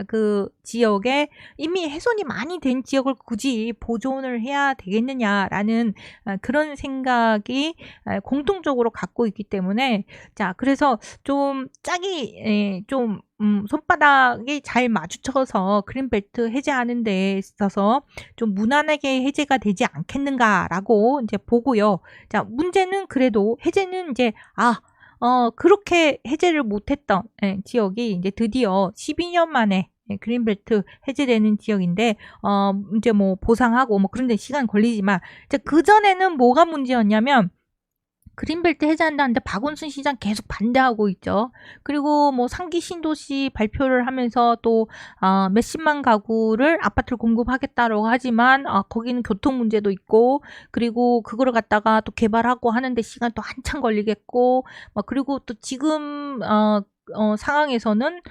그 지역에 이미 훼손이 많이 된 지역을 굳이 보존을 해야 되겠느냐라는 그런 생각이 공통적으로 갖고 있기 때문에 그래서 좀 짝이 좀 손바닥이 잘 마주쳐서 그린벨트 해제하는 데 있어서 좀 무난하게 해제가 되지 않겠는가라고 이제 보고요. 문제는 그래도 해제는 이제 그렇게 해제를 못했던 지역이 이제 드디어 12년 만에 그린벨트 해제되는 지역인데, 이제 뭐 보상하고 뭐 그런 데 시간 걸리지만, 그전에는 뭐가 문제였냐면, 그린벨트 해제한다는데 박원순 시장 계속 반대하고 있죠. 그리고 뭐 상기 신도시 발표를 하면서 또 몇십만 가구를 아파트를 공급하겠다라고 하지만 거기는 교통 문제도 있고 그리고 그거를 갖다가 또 개발하고 하는데 시간 또 한참 걸리겠고 그리고 또 지금 상황에서는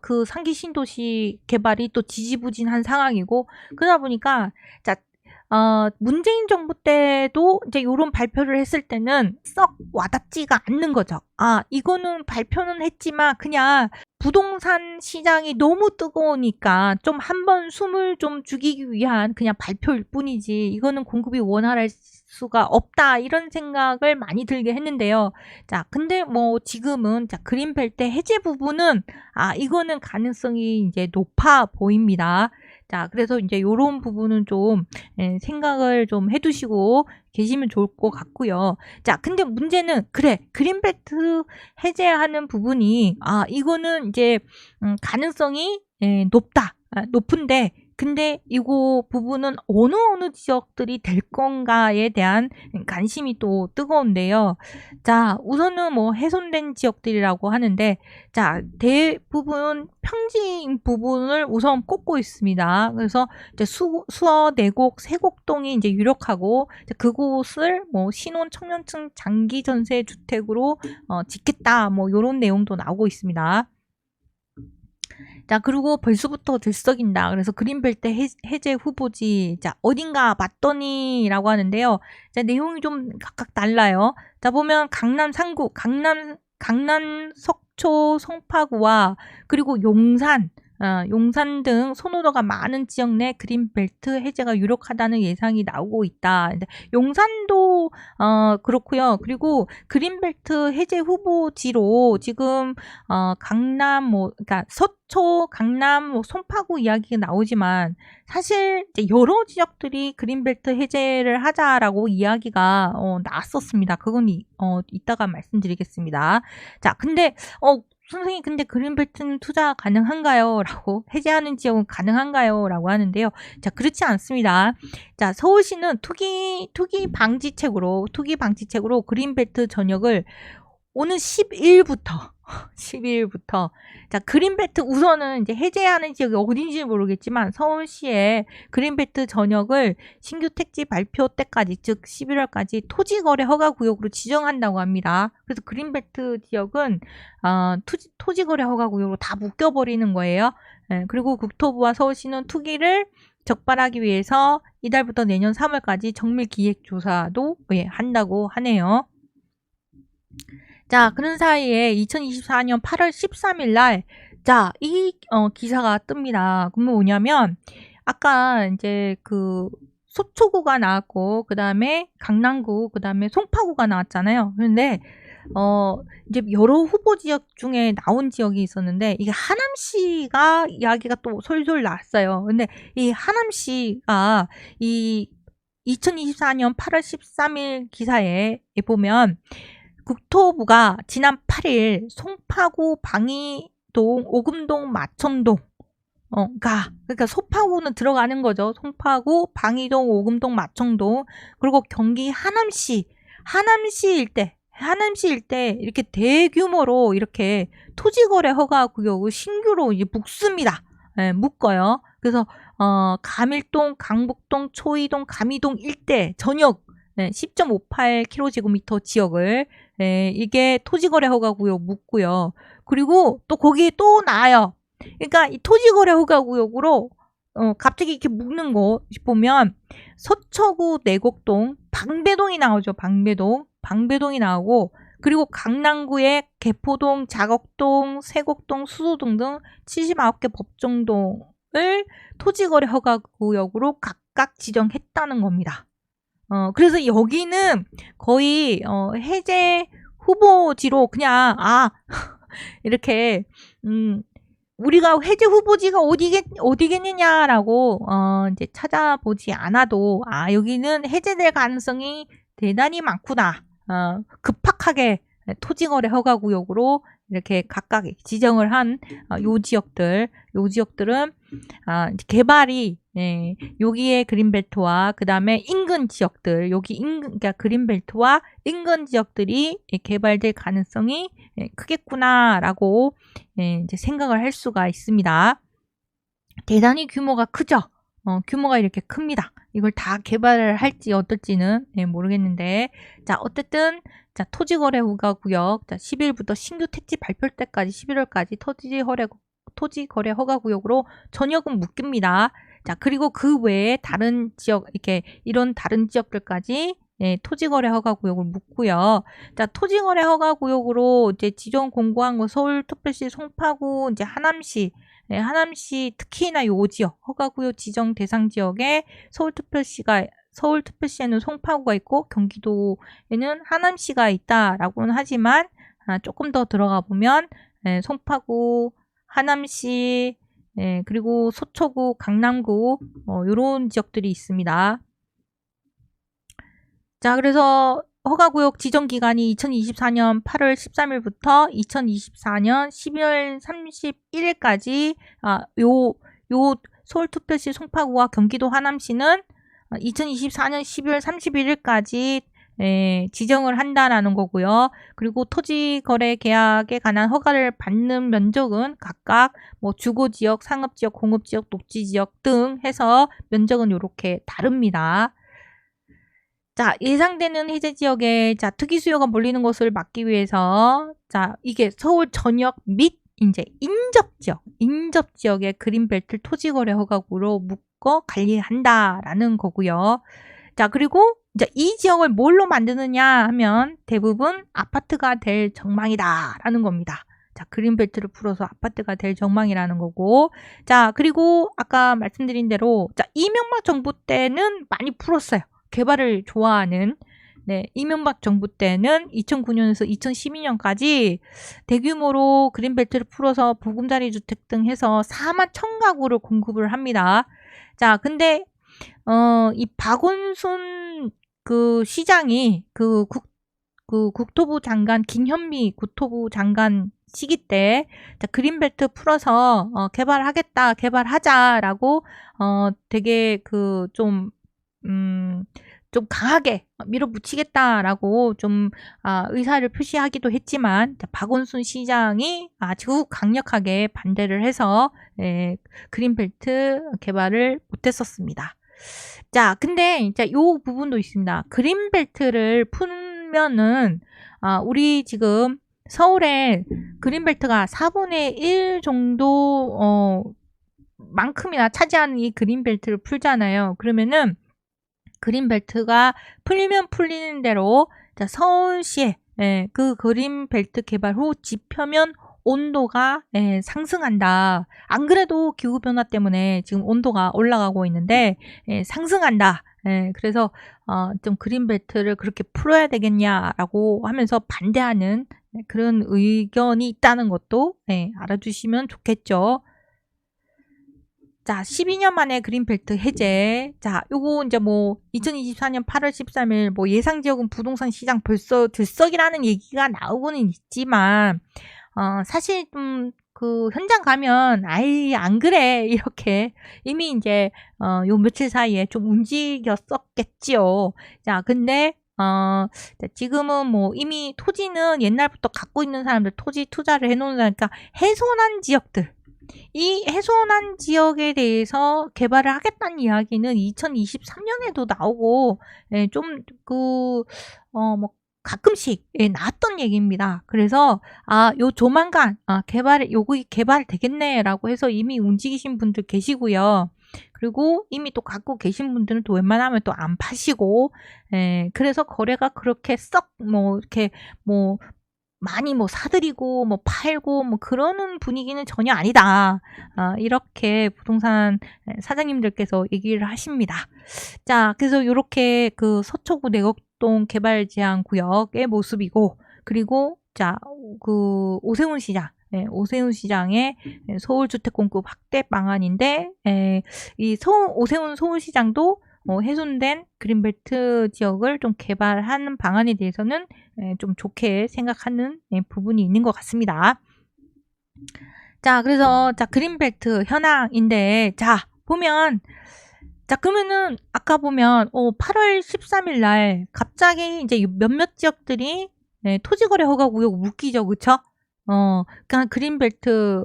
그 상기 신도시 개발이 또 지지부진한 상황이고 그러다 보니까 문재인 정부 때도 이제 요런 발표를 했을 때는 썩 와닿지가 않는 거죠. 이거는 발표는 했지만 그냥 부동산 시장이 너무 뜨거우니까 좀 한번 숨을 좀 죽이기 위한 그냥 발표일 뿐이지 이거는 공급이 원활할 수가 없다 이런 생각을 많이 들게 했는데요. 근데 뭐 지금은 그린벨트 해제 부분은 이거는 가능성이 이제 높아 보입니다. 그래서 이제 요런 부분은 좀 생각을 좀 해두시고 계시면 좋을 것 같고요. 근데 문제는 그린벨트 해제하는 부분이 이거는 이제 가능성이 높은데 근데 이거 부분은 어느 지역들이 될 건가에 대한 관심이 또 뜨거운데요. 우선은 뭐 훼손된 지역들이라고 하는데 대부분 평지 부분을 우선 꼽고 있습니다. 그래서 이제 수어, 내곡, 세곡동이 이제 유력하고 그곳을 뭐 신혼 청년층 장기 전세 주택으로 짓겠다 뭐 요런 내용도 나오고 있습니다. 그리고 벌써부터 들썩인다. 그래서 그린벨트 해제 후보지. 어딘가 봤더니라고 하는데요. 내용이 좀 각각 달라요. 보면 강남 상구, 강남 석초, 성파구와 그리고 용산 등 선호도가 많은 지역 내 그린벨트 해제가 유력하다는 예상이 나오고 있다. 용산도 그렇고요. 그리고 그린벨트 해제 후보지로 지금 강남 그러니까 서초, 강남, 송파구 이야기가 나오지만 사실 이제 여러 지역들이 그린벨트 해제를 하자라고 이야기가 나왔었습니다. 그건 이따가 말씀드리겠습니다. 근데 선생님 근데 그린벨트는 투자 가능한가요? 라고 해제하는 지역은 가능한가요? 라고 하는데요. 그렇지 않습니다. 서울시는 투기 방지책으로 그린벨트 전역을 오는 10일부터 12일부터. 자, 그린벨트 우선은 이제 해제하는 지역이 어딘지 모르겠지만 서울시에 그린벨트 전역을 신규 택지 발표 때까지, 즉 11월까지 토지거래 허가구역으로 지정한다고 합니다. 그래서 그린벨트 지역은 토지거래 허가구역으로 다 묶여버리는 거예요. 예, 그리고 국토부와 서울시는 투기를 적발하기 위해서 이달부터 내년 3월까지 정밀기획조사도 한다고 하네요. 자, 그런 사이에 2024년 8월 13일 날, 자, 이 기사가 뜹니다. 그러면 뭐냐면, 아까 이제 그 서초구가 나왔고, 그 다음에 강남구, 그 다음에 송파구가 나왔잖아요. 그런데, 이제 여러 후보 지역 중에 나온 지역이 있었는데, 이게 하남시가 이야기가 또 솔솔 나왔어요. 근데 이 하남시가 이 2024년 8월 13일 기사에 보면, 국토부가 지난 8일 송파구 방이동 오금동 마천동 그러니까 송파구는 들어가는 거죠. 송파구 방이동 오금동 마천동 그리고 경기 하남시 일대 이렇게 대규모로 이렇게 토지거래 허가 구역을 신규로 이제 묶습니다. 예, 묶어요. 그래서 감일동, 강북동, 초이동, 감이동 일대 전역 10.58km 지역을 이게 토지거래 허가구역 묻고요. 그리고 또 거기에 또 나와요. 그러니까 이 토지거래 허가구역으로 갑자기 이렇게 묶는 거 보면 서초구 내곡동, 방배동이 나오죠. 방배동이 나오고 그리고 강남구의 개포동, 작업동, 세곡동, 수소동 등 79개 법정동을 토지거래 허가구역으로 각각 지정했다는 겁니다. 그래서 여기는 거의 해제 후보지로 그냥 이렇게 우리가 해제 후보지가 어디겠느냐라고 이제 찾아보지 않아도 여기는 해제될 가능성이 대단히 많구나. 급박하게 토지거래 허가구역으로 이렇게 각각 지정을 한 요 지역들은 개발이 여기에 그린벨트와 그 다음에 인근 지역들 그러니까 그린벨트와 인근 지역들이 개발될 가능성이 크겠구나라고 이제 생각을 할 수가 있습니다. 대단히 규모가 크죠. 규모가 이렇게 큽니다. 이걸 다 개발을 할지 어떨지는 모르겠는데 자 어쨌든 자 토지거래 허가구역 자 10일부터 신규 택지 발표 때까지 11월까지 토지거래 허가구역으로 전역은 묶입니다. 자 그리고 그 외에 다른 지역 이런 다른 지역들까지 토지거래 허가구역을 묶고요. 자 토지거래 허가구역으로 이제 지정 공고한 거 서울특별시 송파구 이제 하남시 특히나 요 지역 허가구역 지정 대상 지역에 서울특별시에는 송파구가 있고 경기도에는 하남시가 있다라고는 하지만 조금 더 들어가 보면 송파구, 하남시, 그리고 서초구, 강남구 이런 지역들이 있습니다. 자, 그래서 허가구역 지정 기간이 2024년 8월 13일부터 2024년 12월 31일까지 요 서울특별시 송파구와 경기도 하남시는 2024년 12월 31일까지 지정을 한다라는 거고요. 그리고 토지거래 계약에 관한 허가를 받는 면적은 각각 뭐 주거지역, 상업지역, 공업지역, 녹지지역 등 해서 면적은 이렇게 다릅니다. 자, 예상되는 해제 지역에 특이 수요가 몰리는 것을 막기 위해서 이게 서울 전역 및 이제 인접 지역의 그린벨트 토지거래 허가구로 묶어 관리한다라는 거고요. 자, 그리고 이제 이 지역을 뭘로 만드느냐 하면 대부분 아파트가 될 전망이다라는 겁니다. 자, 그린벨트를 풀어서 아파트가 될 전망이라는 거고. 자, 그리고 아까 말씀드린 대로 이명박 정부 때는 많이 풀었어요. 개발을 좋아하는 이명박 정부 때는 2009년에서 2012년까지 대규모로 그린벨트를 풀어서 보금자리 주택 등 해서 4만 1,000가구를 공급을 합니다. 자, 근데 이 박원순 그 시장이 국토부 장관 김현미 국토부 장관 시기 때 그린벨트 풀어서 개발하자라고 되게 좀 강하게 밀어붙이겠다라고 좀 의사를 표시하기도 했지만 박원순 시장이 아주 강력하게 반대를 해서 그린벨트 개발을 못했었습니다. 자, 근데 이제 요 부분도 있습니다. 그린벨트를 풀면은 우리 지금 서울에 그린벨트가 4분의 1 정도 만큼이나 차지하는 이 그린벨트를 풀잖아요. 그러면은 그린벨트가 풀리면 풀리는 대로 서울시에 그 그린벨트 개발 후 지표면 온도가 상승한다. 안 그래도 기후변화 때문에 지금 온도가 올라가고 있는데 상승한다. 그래서 좀 그린벨트를 그렇게 풀어야 되겠냐라고 하면서 반대하는 그런 의견이 있다는 것도 알아주시면 좋겠죠. 자, 12년 만에 그린벨트 해제. 자, 요거 이제 2024년 8월 13일 예상 지역은 부동산 시장 벌써 들썩이라는 얘기가 나오고는 있지만, 사실 그 현장 가면 아이 안 그래 이렇게 이미 이제 요 며칠 사이에 좀 움직였었겠지요. 자, 근데 지금은 이미 토지는 옛날부터 갖고 있는 사람들, 토지 투자를 해놓은 사람, 그러니까 훼손한 지역들. 이 훼손한 지역에 대해서 개발을 하겠다는 이야기는 2023년에도 나오고, 가끔씩 나왔던 얘기입니다. 그래서 요 조만간 요거 개발 되겠네라고 해서 이미 움직이신 분들 계시고요. 그리고 이미 또 갖고 계신 분들은 또 웬만하면 또 안 파시고, 그래서 거래가 그렇게 썩 이렇게 많이 사들이고 팔고 그러는 분위기는 전혀 아니다. 이렇게 부동산 사장님들께서 얘기를 하십니다. 자, 그래서 요렇게 그 서초구 내곡동 개발 제한 구역의 모습이고, 그리고 그 오세훈 시장, 오세훈 시장의 서울 주택 공급 확대 방안인데, 이 오세훈 서울시장도 훼손된 그린벨트 지역을 좀 개발하는 방안에 대해서는 좀 좋게 생각하는 부분이 있는 것 같습니다. 자, 그래서 그린벨트 현황인데, 보면 그러면은 아까 보면 8월 13일 날 갑자기 이제 몇몇 지역들이 토지거래 허가 구역 묶이죠, 그쵸? 그러니까 그린벨트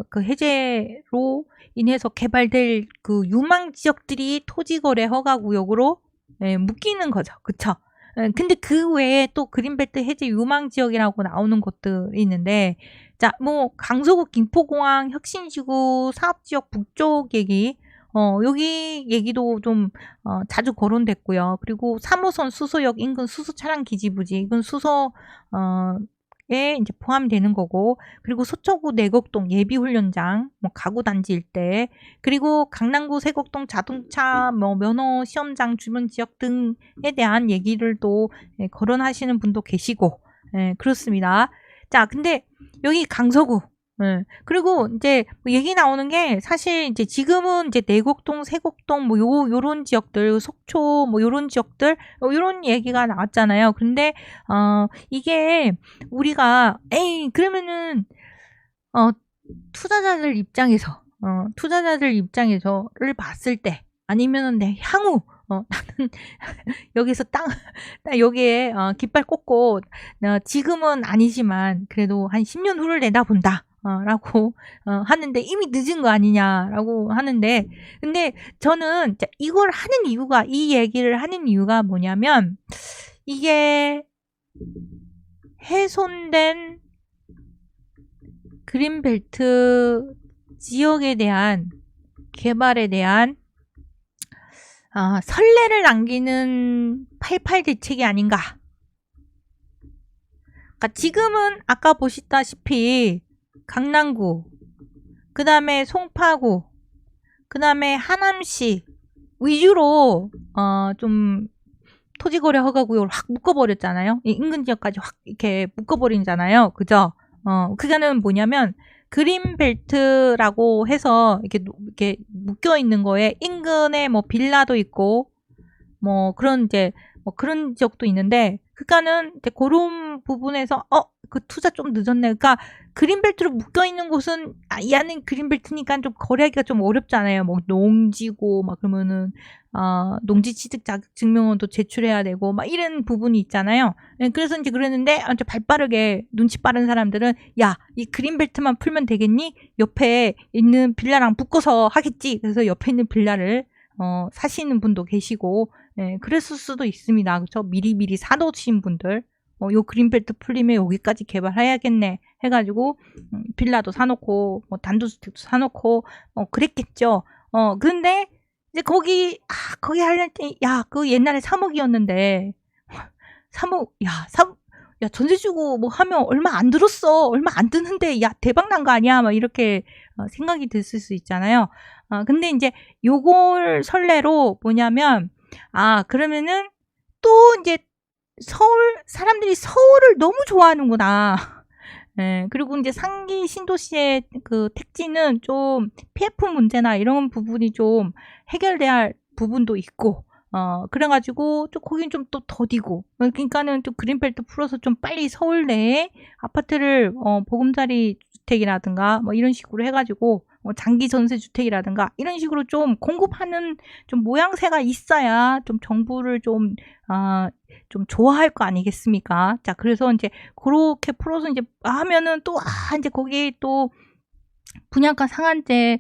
그 해제로 인해서 개발될 그 유망 지역들이 토지거래 허가 구역으로 묶이는 거죠, 그쵸? 근데 그 외에 또 그린벨트 해제 유망 지역이라고 나오는 것들이 있는데, 강서구 김포공항 혁신지구 사업지역 북쪽 얘기, 여기 얘기도 좀 자주 거론됐고요. 그리고 3호선 수서역 인근 수소 차량 기지 부지, 이건 수소 이제 포함되는 거고, 그리고 서초구 내곡동 예비훈련장, 가구 단지 일대, 그리고 강남구 세곡동 자동차 면허 시험장 주변 지역 등에 대한 얘기를 또 거론하시는 분도 계시고, 그렇습니다. 자, 근데 여기 강서구, 그리고 이제 얘기 나오는 게 사실 이제 지금은 이제 내곡동, 세곡동 요런 지역들, 속초 요런 지역들 요런 얘기가 나왔잖아요. 근데 이게 우리가 그러면은 투자자들 입장에서를 봤을 때, 아니면은 향후 나는 여기서 여기에 깃발 꽂고 지금은 아니지만 그래도 한 10년 후를 내다본다. 라고 하는데 이미 늦은 거 아니냐라고 하는데, 근데 저는 이걸 하는 이유가, 이 얘기를 하는 이유가 뭐냐면, 이게 훼손된 그린벨트 지역에 대한 개발에 대한 선례를 남기는 88 대책이 아닌가. 그러니까 지금은 아까 보시다시피 강남구, 그 다음에 송파구, 그 다음에 하남시 위주로 좀 토지거래 허가구역을 확 묶어버렸잖아요. 이 인근 지역까지 확 이렇게 묶어버리잖아요. 그죠? 그거는 뭐냐면 그린벨트라고 해서 이렇게 묶여 있는 거에 인근에 빌라도 있고 그런 그런 지역도 있는데, 그러니까는 이제 그런 부분에서 그 투자 좀 늦었네. 그러니까 그린벨트로 묶여 있는 곳은 이 안에 그린벨트니까 좀 거래하기가 좀 어렵잖아요. 뭐 농지고 막 그러면은 농지 취득 자격 증명원도 제출해야 되고 막 이런 부분이 있잖아요. 그래서 이제 그랬는데 이제 발빠르게 눈치 빠른 사람들은 야, 이 그린벨트만 풀면 되겠니? 옆에 있는 빌라랑 묶어서 하겠지. 그래서 옆에 있는 빌라를 사시는 분도 계시고 그랬을 수도 있습니다. 그렇죠? 미리미리 사놓으신 분들 요 그린벨트 풀리면 여기까지 개발해야겠네 해가지고 빌라도 사놓고 뭐 단독주택도 사놓고 그랬겠죠. 근데 이제 거기 하려니 그 옛날에 3억이었는데 3억 야 전세 주고 뭐 하면 얼마 안 들었어. 얼마 안 드는데 야 대박 난 거 아니야? 막 이렇게 생각이 드실 수 있잖아요. 근데 이제 요걸 설레로 뭐냐면 그러면은 또 이제 사람들이 서울을 너무 좋아하는구나. 예, 그리고 이제 상기 신도시의 그 택지는 좀 PF 문제나 이런 부분이 좀 해결돼야 할 부분도 있고, 그래가지고 좀 거긴 좀 또 더디고, 그러니까는 좀 그린벨트 풀어서 좀 빨리 서울 내에 아파트를 보금자리 주택이라든가 뭐 이런 식으로 해가지고 장기 전세 주택이라든가 이런 식으로 좀 공급하는 좀 모양새가 있어야 좀 정부를 좀 좋아할 거 아니겠습니까? 자, 그래서 이제 그렇게 풀어서 이제 하면은 또 이제 거기에 또 분양가 상한제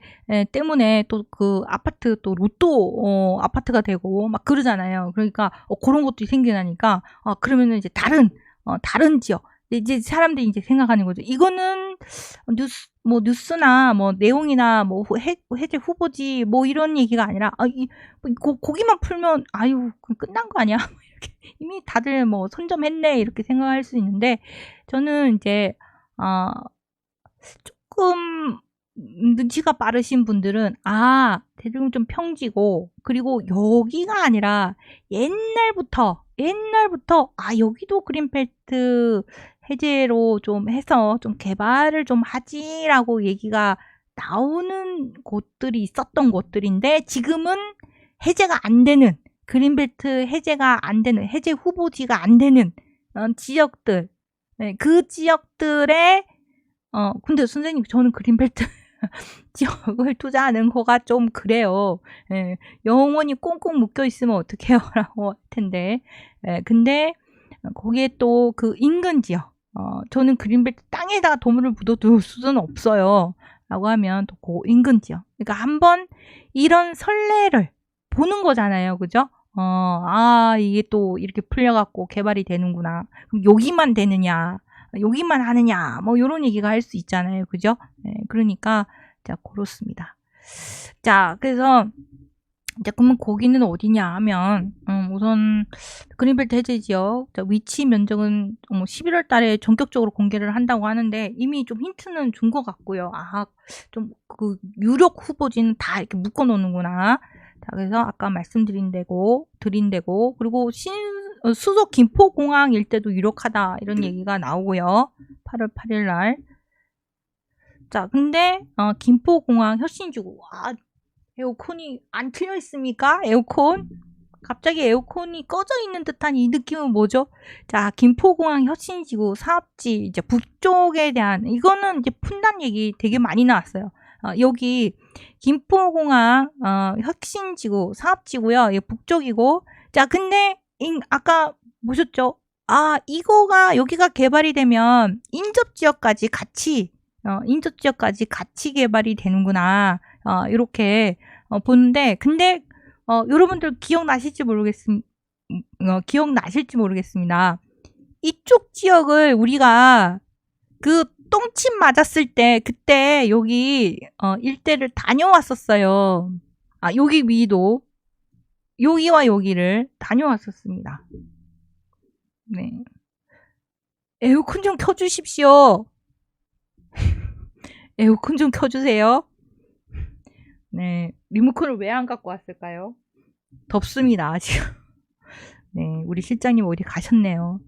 때문에 또 그 아파트 또 로또 아파트가 되고 막 그러잖아요. 그러니까 그런 것도 생겨나니까 그러면은 이제 다른 지역 이제 사람들이 이제 생각하는 거죠. 이거는 뉴스나 뭐 내용이나 뭐 해제 후보지 뭐 이런 얘기가 아니라 거기만 풀면 끝난 거 아니야? 이렇게 이미 다들 뭐 선점했네 이렇게 생각할 수 있는데 저는 이제 조금 눈치가 빠르신 분들은 대충 좀 평지고 그리고 여기가 아니라 옛날부터 여기도 그린벨트 해제로 좀 해서 좀 개발을 좀 하지라고 얘기가 나오는 곳들이 있었던 곳들인데 지금은 해제가 안 되는 그린벨트 해제가 안 되는 해제 후보지가 안 되는 지역들 그 지역들의 근데 선생님 저는 그린벨트 지역을 투자하는 거가 좀 그래요. 예, 영원히 꽁꽁 묶여 있으면 어떡해요? 라고 할 텐데. 근데 거기에 또 그 인근 지역. 저는 그린벨트 땅에다가 도물을 묻어둘 수는 없어요. 라고 하면 또 그 인근 지역. 그러니까 한번 이런 설레를 보는 거잖아요. 그죠? 이게 또 이렇게 풀려갖고 개발이 되는구나. 그럼 여기만 되느냐? 여기만 하느냐 뭐 이런 얘기가 할 수 있잖아요. 그죠? 그러니까 자 그렇습니다. 자 그래서 이제 그러면 거기는 어디냐 하면 우선 그린벨트 해제 지역 위치 면적은 11월 달에 전격적으로 공개를 한다고 하는데 이미 좀 힌트는 준 것 같고요. 좀 그 유력 후보지는 다 이렇게 묶어 놓는구나. 자 그래서 아까 말씀드린 데고 그리고 수속 김포공항 일대도 유력하다 이런 얘기가 나오고요. 8월 8일 날. 자, 근데 김포공항 혁신지구 에어컨이 안 틀려 있습니까? 에어컨? 갑자기 에어컨이 꺼져 있는 듯한 이 느낌은 뭐죠? 자, 김포공항 혁신지구 사업지 이제 북쪽에 대한 이거는 이제 푼다는 얘기 되게 많이 나왔어요. 여기 김포공항 혁신지구 사업지구요. 북쪽이고 자, 근데 아까 보셨죠? 이거가 여기가 개발이 되면 인접지역까지 같이 개발이 되는구나. 이렇게 보는데 근데 여러분들 기억나실지 모르겠습니다. 이쪽 지역을 우리가 그 똥침 맞았을 때 그때 여기 일대를 다녀왔었어요. 여기 위도 여기와 여기를 다녀왔었습니다. 네. 에어컨 좀 켜주십시오. 에어컨 좀 켜주세요. 네. 리모컨을 왜 안 갖고 왔을까요? 덥습니다, 지금. 네. 우리 실장님 어디 가셨네요.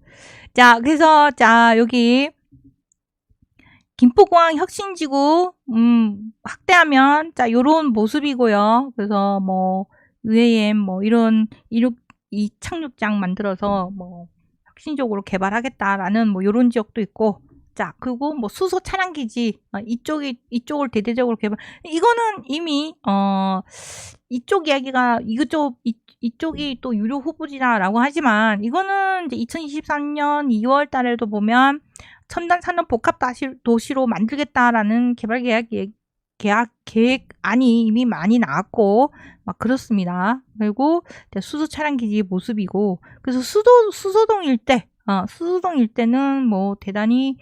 자, 그래서, 여기, 김포공항 혁신지구, 확대하면, 요런 모습이고요. 그래서 UAM, 이런, 이 착륙장 만들어서, 혁신적으로 개발하겠다라는 뭐 요런 지역도 있고, 자, 그리고 뭐 수소 차량 기지, 이쪽을 대대적으로 개발, 이거는 이미, 이쪽 이야기가, 이쪽이 또 유료 후보지라고 하지만, 이거는 이제 2023년 2월 달에도 보면, 첨단 산업 복합 도시로 만들겠다라는 개발 계획안이 이미 많이 나왔고, 막 그렇습니다. 그리고 수소 차량 기지 모습이고, 그래서 수소동 일대는 뭐 대단히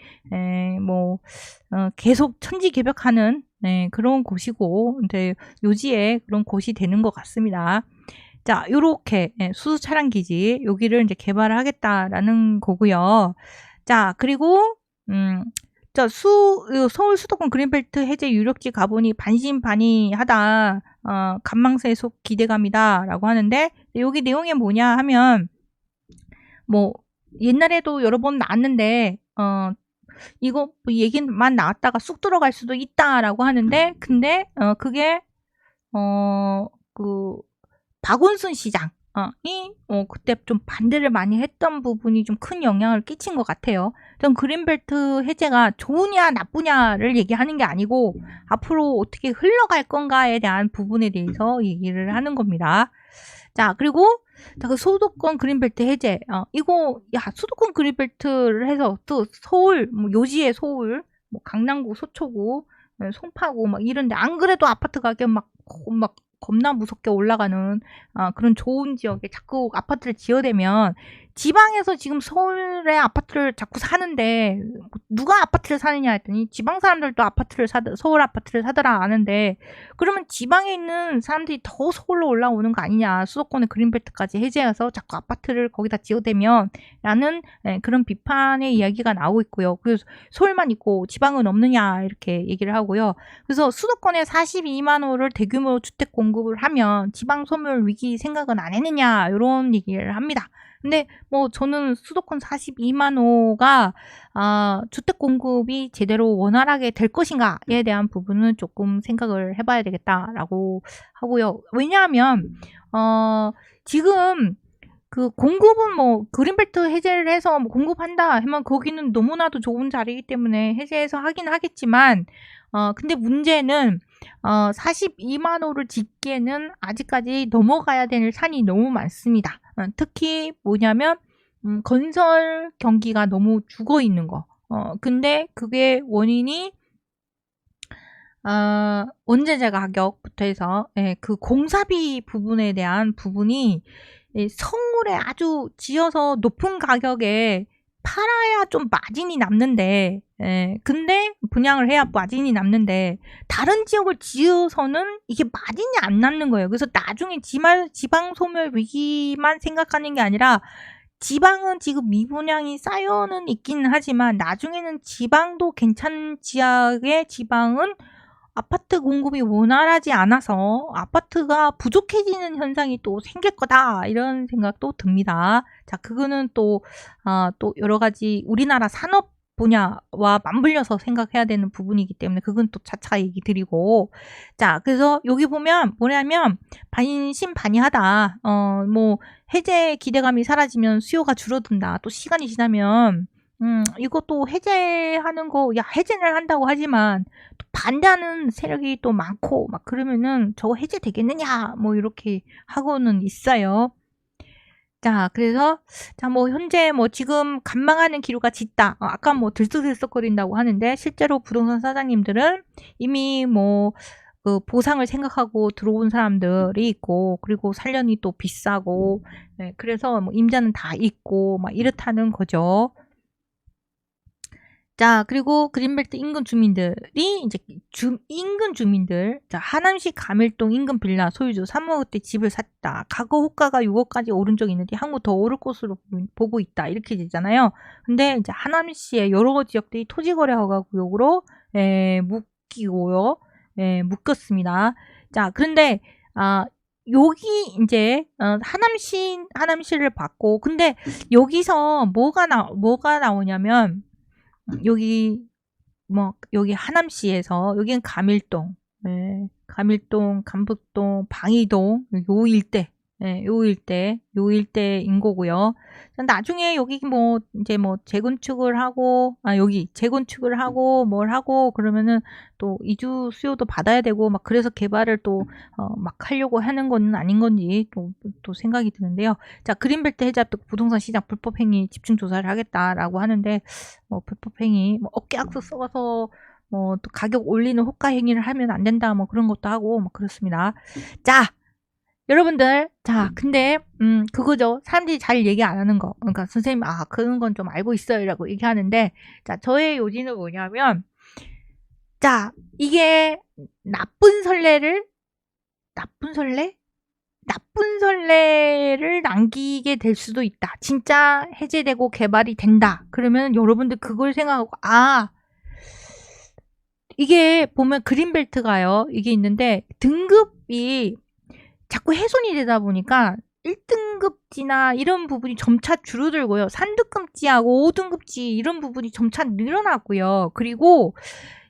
계속 천지개벽하는 그런 곳이고, 이제 요지에 그런 곳이 되는 것 같습니다. 자, 요렇게 수소 차량 기지 여기를 이제 개발을 하겠다라는 거고요. 자, 그리고 서울 수도권 그린벨트 해제 유력지 가보니 반신반의하다. 관망세 속 기대감이다라고 하는데, 여기 내용이 뭐냐 하면, 뭐 옛날에도 여러 번 나왔는데 이거 얘기만 나왔다가 쑥 들어갈 수도 있다라고 하는데, 근데 그게 그 박원순 시장이 그때 좀 반대를 많이 했던 부분이 좀 큰 영향을 끼친 것 같아요. 전 그린벨트 해제가 좋으냐 나쁘냐를 얘기하는 게 아니고 앞으로 어떻게 흘러갈 건가에 대한 부분에 대해서 얘기를 하는 겁니다. 자, 그리고 그 수도권 그린벨트 해제, 수도권 그린벨트를 해서 또 서울, 뭐 요지의 서울, 뭐 강남구, 서초구, 송파구 막 이런데 안 그래도 아파트 가격 막 겁나 무섭게 올라가는 그런 좋은 지역에 자꾸 아파트를 지어대면, 지방에서 지금 서울에 아파트를 자꾸 사는데 누가 아파트를 사느냐 했더니 지방 사람들도 서울 아파트를 사더라 하는데, 그러면 지방에 있는 사람들이 더 서울로 올라오는 거 아니냐, 수도권의 그린벨트까지 해제해서 자꾸 아파트를 거기다 지어대면 라는 그런 비판의 이야기가 나오고 있고요. 그래서 서울만 있고 지방은 없느냐 이렇게 얘기를 하고요. 그래서 수도권에 42만 호를 대규모 주택 공급을 하면 지방 소멸 위기 생각은 안 했느냐 이런 얘기를 합니다. 근데 뭐 저는 수도권 42만 호가 주택 공급이 제대로 원활하게 될 것인가에 대한 부분은 조금 생각을 해봐야 되겠다라고 하고요. 왜냐하면 지금 그 공급은 뭐 그린벨트 해제를 해서 뭐 공급한다 하면 거기는 너무나도 좋은 자리이기 때문에 해제해서 하긴 하겠지만, 근데 문제는 42만 호를 짓기에는 아직까지 넘어가야 되는 산이 너무 많습니다. 특히 뭐냐면 건설 경기가 너무 죽어 있는 거. 근데 그게 원인이 원재재 가격부터 해서 그 공사비 부분에 대한 부분이 서울에 아주 지어서 높은 가격에 팔아야 좀 마진이 남는데, 근데 분양을 해야 마진이 남는데, 다른 지역을 지어서는 이게 마진이 안 남는 거예요. 그래서 나중에 지방 소멸 위기만 생각하는 게 아니라, 지방은 지금 미분양이 쌓여는 있기는 하지만 나중에는 지방도 괜찮은 지역의 지방은 아파트 공급이 원활하지 않아서 아파트가 부족해지는 현상이 또 생길 거다, 이런 생각도 듭니다. 자, 그거는 또 여러 가지 우리나라 산업 분야와 맞물려서 생각해야 되는 부분이기 때문에 그건 또 차차 얘기 드리고, 자, 그래서 여기 보면 뭐냐면 반신반의하다. 뭐 해제 기대감이 사라지면 수요가 줄어든다. 또 시간이 지나면 이것도 해제하는 거, 해제를 한다고 하지만 또 반대하는 세력이 또 많고 막 그러면은 저거 해제 되겠느냐 뭐 이렇게 하고는 있어요. 자, 그래서 뭐 현재 뭐 지금 간망하는 기류가 짙다. 아까 뭐 들썩들썩거린다고 하는데 실제로 부동산 사장님들은 이미 뭐 그 보상을 생각하고 들어온 사람들이 있고, 그리고 살련이 또 비싸고, 그래서 뭐 임자는 다 있고 막 이렇다는 거죠. 자, 그리고 그린벨트 인근 주민들이 이제 인근 주민들, 자, 하남시 가밀동 인근 빌라 소유주 3억대 집을 샀다. 과거 호가가 6억까지 오른 적이 있는데 향후 더 오를 것으로 보고 있다. 이렇게 되잖아요. 근데 이제 하남시의 여러 지역들이 토지거래허가 구역으로 묶이고요. 묶였습니다. 자, 그런데 여기 이제 하남시를 봤고, 근데 여기서 뭐가 나오냐면, 여기 하남시에서, 여기는 가밀동, 가밀동, 간북동, 방이동, 요 일대, 예, 요 일대인 거고요. 나중에 여기 뭐 이제 뭐 재건축을 하고 여기 재건축을 하고 뭘 하고 그러면은 또 이주 수요도 받아야 되고 막 그래서 개발을 또 막 하려고 하는 건 아닌 건지 또 생각이 드는데요. 자, 그린벨트 해제 앞두고 부동산 시장 불법 행위 집중 조사를 하겠다라고 하는데 뭐 불법 행위 뭐 어깨 악수 써서 뭐 또 가격 올리는 호가 행위를 하면 안 된다 뭐 그런 것도 하고 막 그렇습니다. 자, 여러분들, 자, 근데, 그거죠. 사람들이 잘 얘기 안 하는 거. 그러니까 선생님, 그런 건 좀 알고 있어요. 라고 얘기하는데, 자, 저의 요지는 뭐냐면, 자, 이게 나쁜 선례를 남기게 될 수도 있다. 진짜 해제되고 개발이 된다. 그러면 여러분들 그걸 생각하고, 이게 보면 그린벨트가요. 이게 있는데, 등급이 자꾸 훼손이 되다 보니까 1등급지나 이런 부분이 점차 줄어들고요. 3등급지하고 5등급지 이런 부분이 점차 늘어났고요. 그리고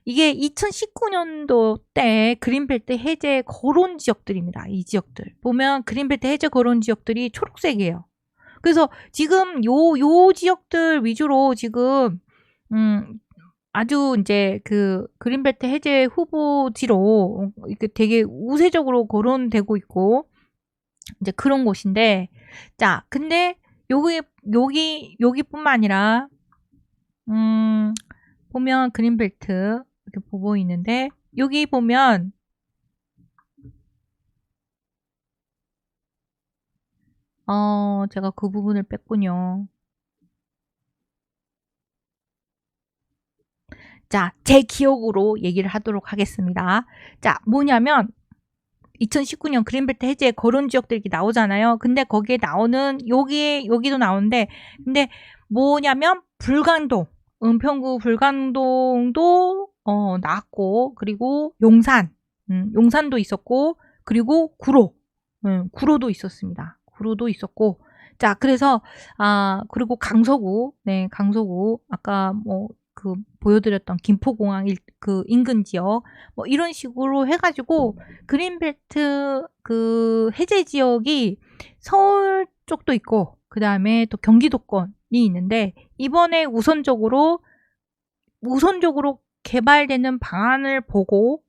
이게 2019년도 때 그린벨트 해제 거론 지역들입니다. 이 지역들. 보면 그린벨트 해제 거론 지역들이 초록색이에요. 그래서 지금 요 지역들 위주로 지금, 아주 이제 그 그린벨트 해제 후보지로 이렇게 되게 우세적으로 거론되고 있고 이제 그런 곳인데, 자, 근데 여기뿐만 아니라 보면 그린벨트 이렇게 보고 있는데 여기 보면 제가 그 부분을 뺐군요. 자, 제 기억으로 얘기를 하도록 하겠습니다. 자, 뭐냐면 2019년 그린벨트 해제 거론 지역들 이렇게 나오잖아요. 근데 거기에 나오는 여기도 나오는데 근데 뭐냐면 불광동, 은평구 불광동도 나왔고 그리고 용산도 있었고 그리고 구로도 있었습니다. 구로도 있었고 자, 그래서 그리고 강서구, 네, 강서구 아까 뭐 그 보여드렸던 김포공항 그 인근 지역 뭐 이런 식으로 해가지고 그린벨트 그 해제 지역이 서울 쪽도 있고 그 다음에 또 경기도권이 있는데 이번에 우선적으로 개발되는 방안을 보고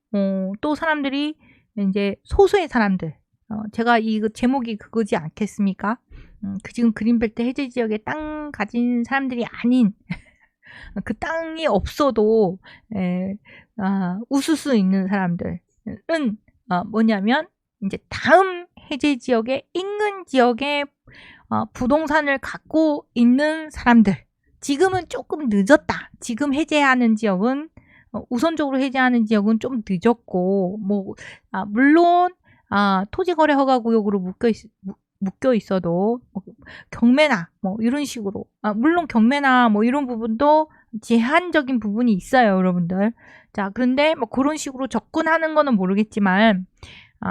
또 사람들이 이제 소수의 사람들 제가 이 제목이 그거지 않겠습니까? 지금 그린벨트 해제 지역에 땅 가진 사람들이 아닌 그 땅이 없어도 웃을 수 있는 사람들은 뭐냐면 이제 다음 해제 지역의 인근 지역에 부동산을 갖고 있는 사람들. 지금은 조금 늦었다. 지금 해제하는 지역은 우선적으로 해제하는 지역은 좀 늦었고 물론 토지거래 허가구역으로 묶여 있어도 경매나 뭐 이런 식으로 물론 경매나 뭐 이런 부분도 제한적인 부분이 있어요, 여러분들. 자, 그런데 뭐 그런 식으로 접근하는 거는 모르겠지만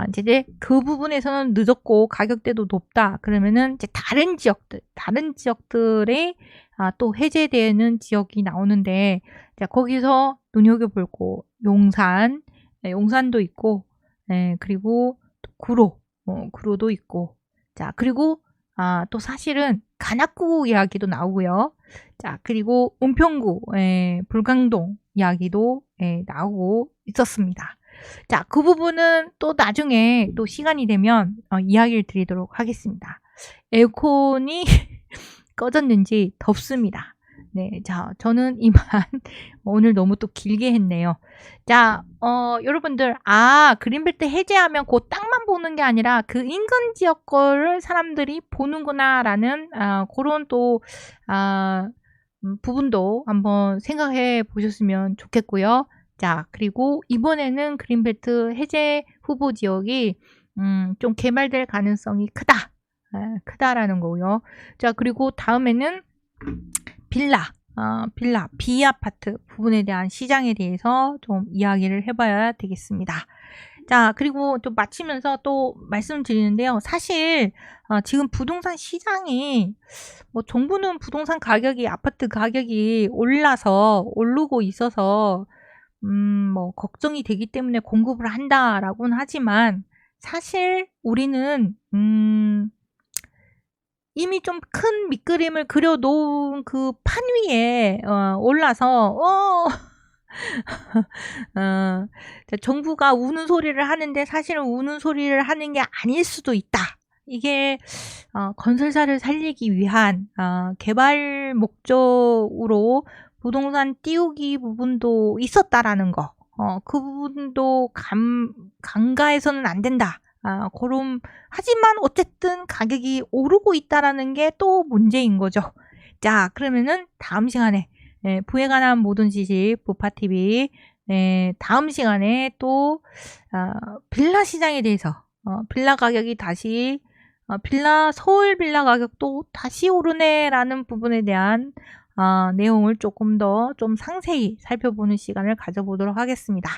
이제 그 부분에서는 늦었고 가격대도 높다. 그러면은 이제 다른 지역들에 또 해제되는 지역이 나오는데 자, 거기서 눈여겨볼 거 용산도 있고 그리고 또 구로도 있고 자, 그리고 또 사실은 관악구 이야기도 나오고요. 자, 그리고 은평구, 불광동 이야기도 나오고 있었습니다. 자, 그 부분은 또 나중에 또 시간이 되면 이야기를 드리도록 하겠습니다. 에어컨이 꺼졌는지 덥습니다. 네, 자, 저는 이만 오늘 너무 또 길게 했네요. 자, 여러분들, 그린벨트 해제하면 그 땅만 보는 게 아니라 그 인근 지역 거를 사람들이 보는구나라는 그런 또 부분도 한번 생각해 보셨으면 좋겠고요. 자, 그리고 이번에는 그린벨트 해제 후보 지역이 좀 개발될 가능성이 크다라는 거고요. 자, 그리고 다음에는 비아파트 부분에 대한 시장에 대해서 좀 이야기를 해봐야 되겠습니다. 자, 그리고 좀 마치면서 또 말씀드리는데요. 사실 지금 부동산 시장이 뭐 정부는 부동산 가격이 아파트 가격이 오르고 있어서 뭐 걱정이 되기 때문에 공급을 한다라고는 하지만 사실 우리는 이미 좀 큰 밑그림을 그려 놓은 그 판 위에 올라서 정부가 우는 소리를 하는데 사실은 우는 소리를 하는 게 아닐 수도 있다. 이게 건설사를 살리기 위한 개발 목적으로 부동산 띄우기 부분도 있었다라는 거. 그 부분도 간과해서는 안 된다. 하지만 어쨌든 가격이 오르고 있다라는 게 또 문제인 거죠. 자, 그러면은 다음 시간에 부에 관한 모든 지식 부파TV 다음 시간에 또 빌라 시장에 대해서 빌라 가격이 다시 서울 빌라 가격도 다시 오르네라는 부분에 대한 내용을 조금 더 좀 상세히 살펴보는 시간을 가져보도록 하겠습니다.